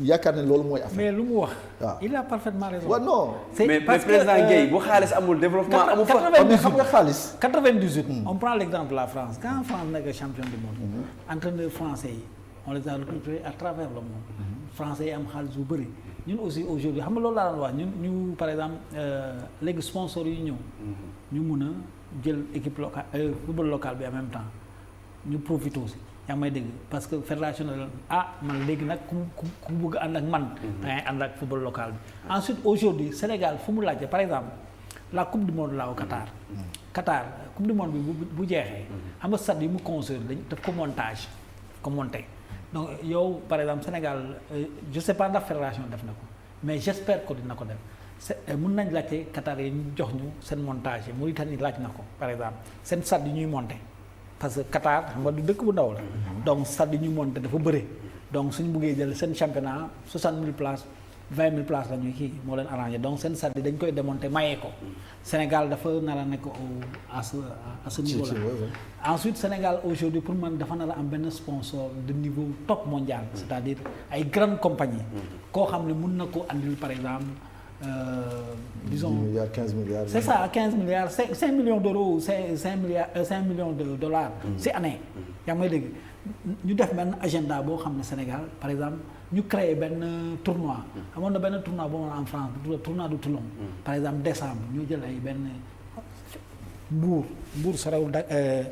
yaakaar ne loolu mooy affaire. mais lu mu wax. waaw il a parfaitement raison. waaw non. mais président Guèye bu xaalis amul développement amul fa. mais xam nga xaalis. 98 on prend l'exemple de la France quand France nekk champion du monde. entraîneurs français yi on les a recrutés à travers le monde. français yi am xaalis bu bëri ñun aussi aujourd'hui xam nga loolu laa doon wax ñu par exemple léegi sponsors yi ñëw. ñu mun a jël équipe locale football local bi en même temps ñu profité aussi yaa may dégg parce que fédération na man léegi nag ku bëgg ànd ak man dangay ànd ak football local bi ensuite aujourd'hui Sénégal fu mu laajte par exemple la coupe du monde là au Qatar coupe du monde bi bu jeexee xam nga stade yi mu construire dañ daf ko montage ko monté donc yow par exemple Sénégal je sais pas ndax fédération def na ko mais j'espère que dina ko def mën nañ laajte Qatar yi ñu jox ñu seen montage yi Mauritanie laaj na ko par exemple seen stade yi ñuy monter parce que Qatar xam nga du dëkk bu ndaw la donc stade yi ñuy monter dafa bëri donc suñu bëggee jël seen championnat 60 000 places 20 000 places la ñuy kii moo leen arrangé donc seen stade yi dañ koy démonter mayee ko Sénégal dafa nar a nekk à ce niveau là ensuite Sénégal aujourd'hui pour man dafa nar a am benn sponsor de niveau top mondial c'est-à-dire ay grandes compagnies koo xam ne mun na ko andil par exemple disons 10 milliards 15 milliards. C'est ça 15 milliards 5 millions d'euros 5 millions de dollars. c'est année. yaa may dégg ñu def benn agenda boo xam ne Sénégal par exemple ñu créer benn tournoi. amoon na benn tournoi boo mën en France tournoi de Toulon. par exemple décembre ñu jël ay benn Mbour sorewul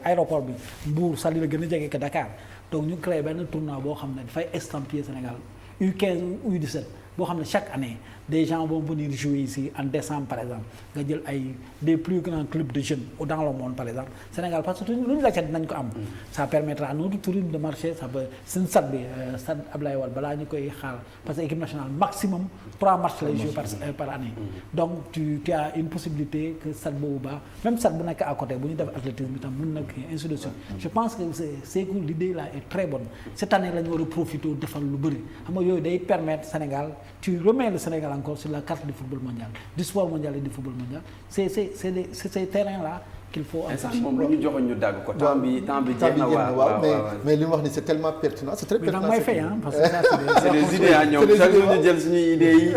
aéroport bi Mbour Saly la gën a jege que Dakar donc ñu créer benn tournoi boo xam ne dafay estampiller Sénégal U15 ou U17 boo xam ne chaque année des gens vont venir jouer ici en décembre par exemple nga jël ay des plus grands clubs de jeunes dans le monde par exemple Sénégal parce que lu ñu laajte dinañ ko am. ça permettra à notre tourisme de marcher ça peut seen stade bi stade Abdoulaye Wade balaa ñu koy xaar parce que équipe nationale maximum 3 matchs lay jouer par année. donc tu as une possibilité que stade boobu baax même stade bu nekk à côté bu ñu def athlétisme itam mën na kii ainsi de suite. je pense que c'est que l'idée là est très bonne cette année la ñu war a profiter defal lu bëri xam nga yooyu day permettre Sénégal tu remets le Sénégal encore sur la carte du football mondial, du sport mondial et du football mondial. C'est ces terrains-là qu'il faut. moom lu ñu joxoon ñu dagg ko. temps bi jeex na waaw mais li mu wax ni c'est tellement pertinent, c'est très pertinent. mais nag may fay parce que ça c'est des idées à ñoom chaque jour ñu jël suñuy idées yi.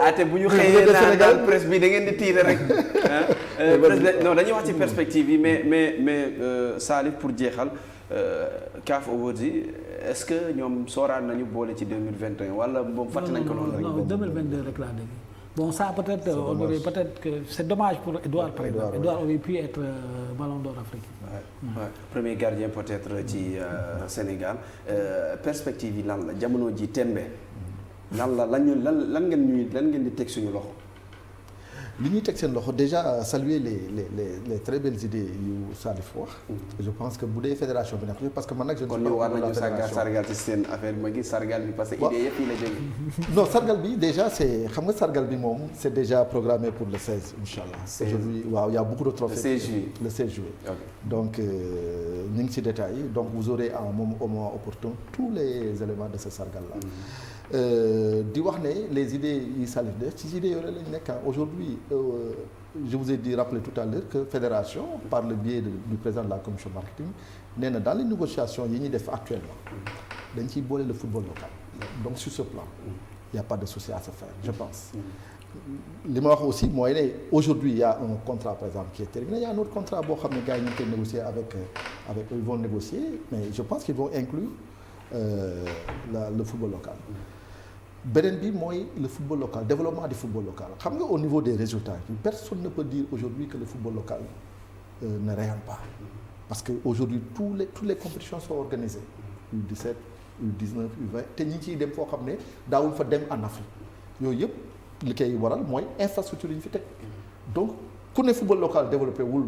ate bu ñu xëyee naan presse bi da ngeen di tiire rek. non dañuy wax ci perspective yi mais Salif pour jeexal CAF Awards yi est-ce que ñoom sooraan nañu boole ci 2021 wala moom fàtte nañ ko noonu rek. non 2022 rek laa dégg. Bon ça peut-être on aurait peut-être que c'est dommage pour Edouard par exemple. Edouard aurait pu être Ballon d'Or africain. Ouais. Premier gardien peut-être ci Sénégal perspective yi lan la jamono ji tembe lan ngeen di teg suñu loxo. li ñuy teg seen loxo déjà saluer les très belles idées yu Salif wax. je pense que bu dee fédération bi nag parce que man nag. je ne suis pas war nañu sargal ci seen affaire bi ma gis sargal bi parce que idée yëpp yi la jógee. non sargal bi déjà c'est xam nga sargal bi moom c'est déjà programmé pour le 16 inchallah. aujourd'hui waaw y a beaucoup de trophées. le 16 juillet. Okay. Donc ñu ngi ci détails yi donc vous aurez au moment opportun tous les éléments de ce sargal là. di wax ne les idées yi Salif def ci idées yooyu lañ nekk aujourd'hui je vous ai dit rappelé tout à l'heure que fédération par le biais du président de la commission marketing nee na dans les négociations yi ñuy def actuellement dañ ciy boole le football local donc sur ce plan il y a pas de souci à se faire je pense li ma wax aussi mooy ne aujourd'hui il y a un contrat par exemple qui est terminé il y a un autre contrat boo xam ne gars yi ñu ngi koy négocier avec ils vont négocier mais je pense qu'ils vont inclure le football local beneen bi mooy le football local développement du football local xam nga au niveau des résultats personne ne peut dire aujourd'hui que le football local ne rayonne pas parce que aujourd'hui toutes les compétitions sont organisées U17 U19 U20 te ñi ciy dem foo xam ne daawul fa dem en Afrique yooyu yëpp li koy waral mooy infrastructure yi ñu fi teg donc ku ne football local développé wul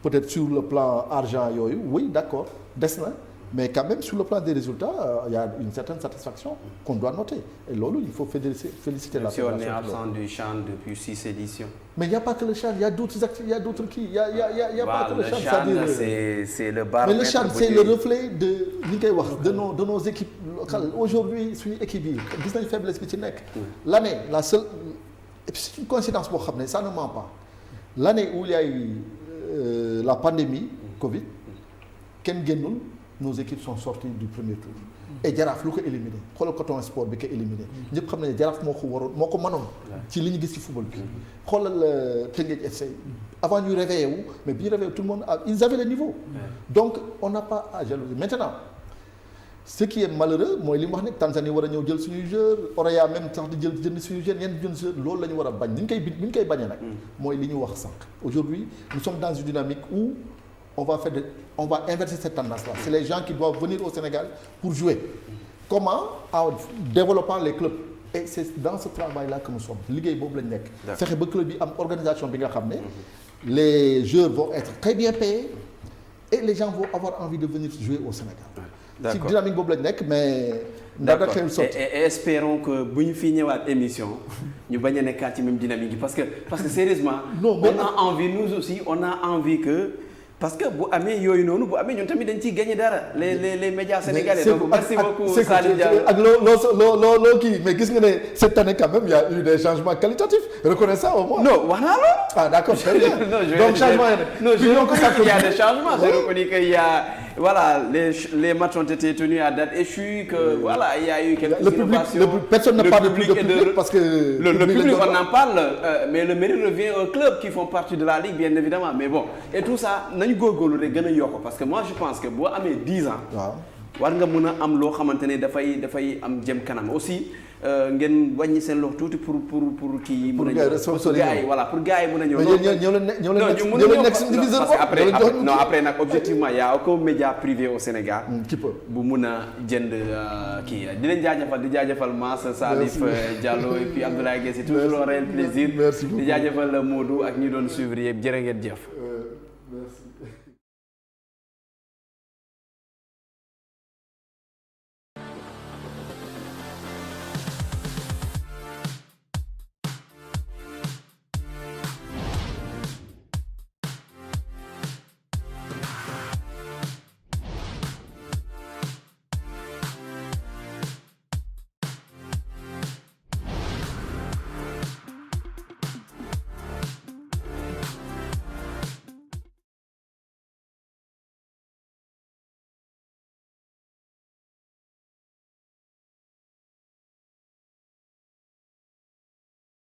peut-être sur le plan argent yooyu oui d'accord des na mais quand même sur le plan des résultats il y a une certaine satisfaction qu'on doit noter et loolu il faut féliciter la fédération. Si on est absent du CHAN depuis 6 éditions. mais il n'y a pas que le CHAN il y a d'autres actes il y a d'autres kii il y a pas que le CHAN c'est le baromètre. mais le CHAN c'est le reflet de li ngay wax de nos équipes locales aujourd'hui suñu équipe yi gis nañ faiblesse bi ci nekk. l'année la seule et puis c'est une coïncidence boo xam ne ça ne ment pas l'année où il y a eu la pandémie Covid kenn génnul. nos équipes sont sorties du premier tour et Jaraaf lu ko éliminé xoolal Coton Sport bi ko éliminé ñëpp xam ne Jaraaf moo ko mënoon ci li ñu gis ci football bi xoolal Teungueth FC avant ñu réveillé wu mais bi ñu réveillé tout le monde ils avaient le niveau donc on n'a pas à jalouser maintenant ce qui est malheureux mooy li mu wax ne Tanzanie war a ñëw jël suñuy joueurs Orea même sax di jënd suñuy joueurs yenn jënd joueurs loolu la ñu war a bañ ni ñu koy bañee nag mooy li ñu wax sànq aujourd'hui nous sommes dans une dynamique où on va inverser cette tendance-là. C'est les gens qui doivent venir au Sénégal pour jouer. Comment? En développant les clubs. Et c'est dans ce travail-là que nous sommes. liggéey boobu lañ nekk. fexe ba club yi am organisation bi nga xam ne. les joueurs vont être très bien payés et les gens vont avoir envie de venir jouer au Sénégal. ci dynamique boobu lañ nekk mais. d'accord et espérons que bu ñu fi ñëwaat émission ñu bañ a nekkaat ci même dynamique yi parce que sérieusement. non mais on a envie nous aussi on a envie que. parce que bu amee yooyu noonu bu amee ñun tamit dañ ciy gagner dara les médias sénégalais donc merci beaucoup Salif Diallo ak loo kii mais gis nga ne cette année quand même il y a eu des changements qualitatifs reconnais ça au moins. non wax naa loolu. ah d'accord très bien. donc changement je reconnais qu'il y a des changements je reconnais qu'il y a voilà les matchs ont été tenus à date échue que voilà il y a eu quelques innovations. Personne ne parle plus de public parce que le public on en parle mais le mérite revient aux clubs qui font partie de la ligue bien évidemment mais bon et tout ça nañu góorgóorlu rek gën a yokk parce que moi je pense que boo amee 10 ans. waaw war nga mën a am loo xamante ne dafay am jëm kanam aussi ngeen wàññi seen loxo tuuti pour kii. pour gars yi voilà pour gars yi mën a ñëw. mais ñëw leen nekk suñu diviseur parce que après nag objectivement y a aucun média privé au Sénégal. bu mun a jënd kii di leen jaajëfal di jaajëfal Mass Salif Diallo et puis Abdoulaye Guèye c'est toujours un réel plaisir. merci beaucoup di jaajëfal Modou ak ñi doon suivre yëpp jërë ngeen jëf.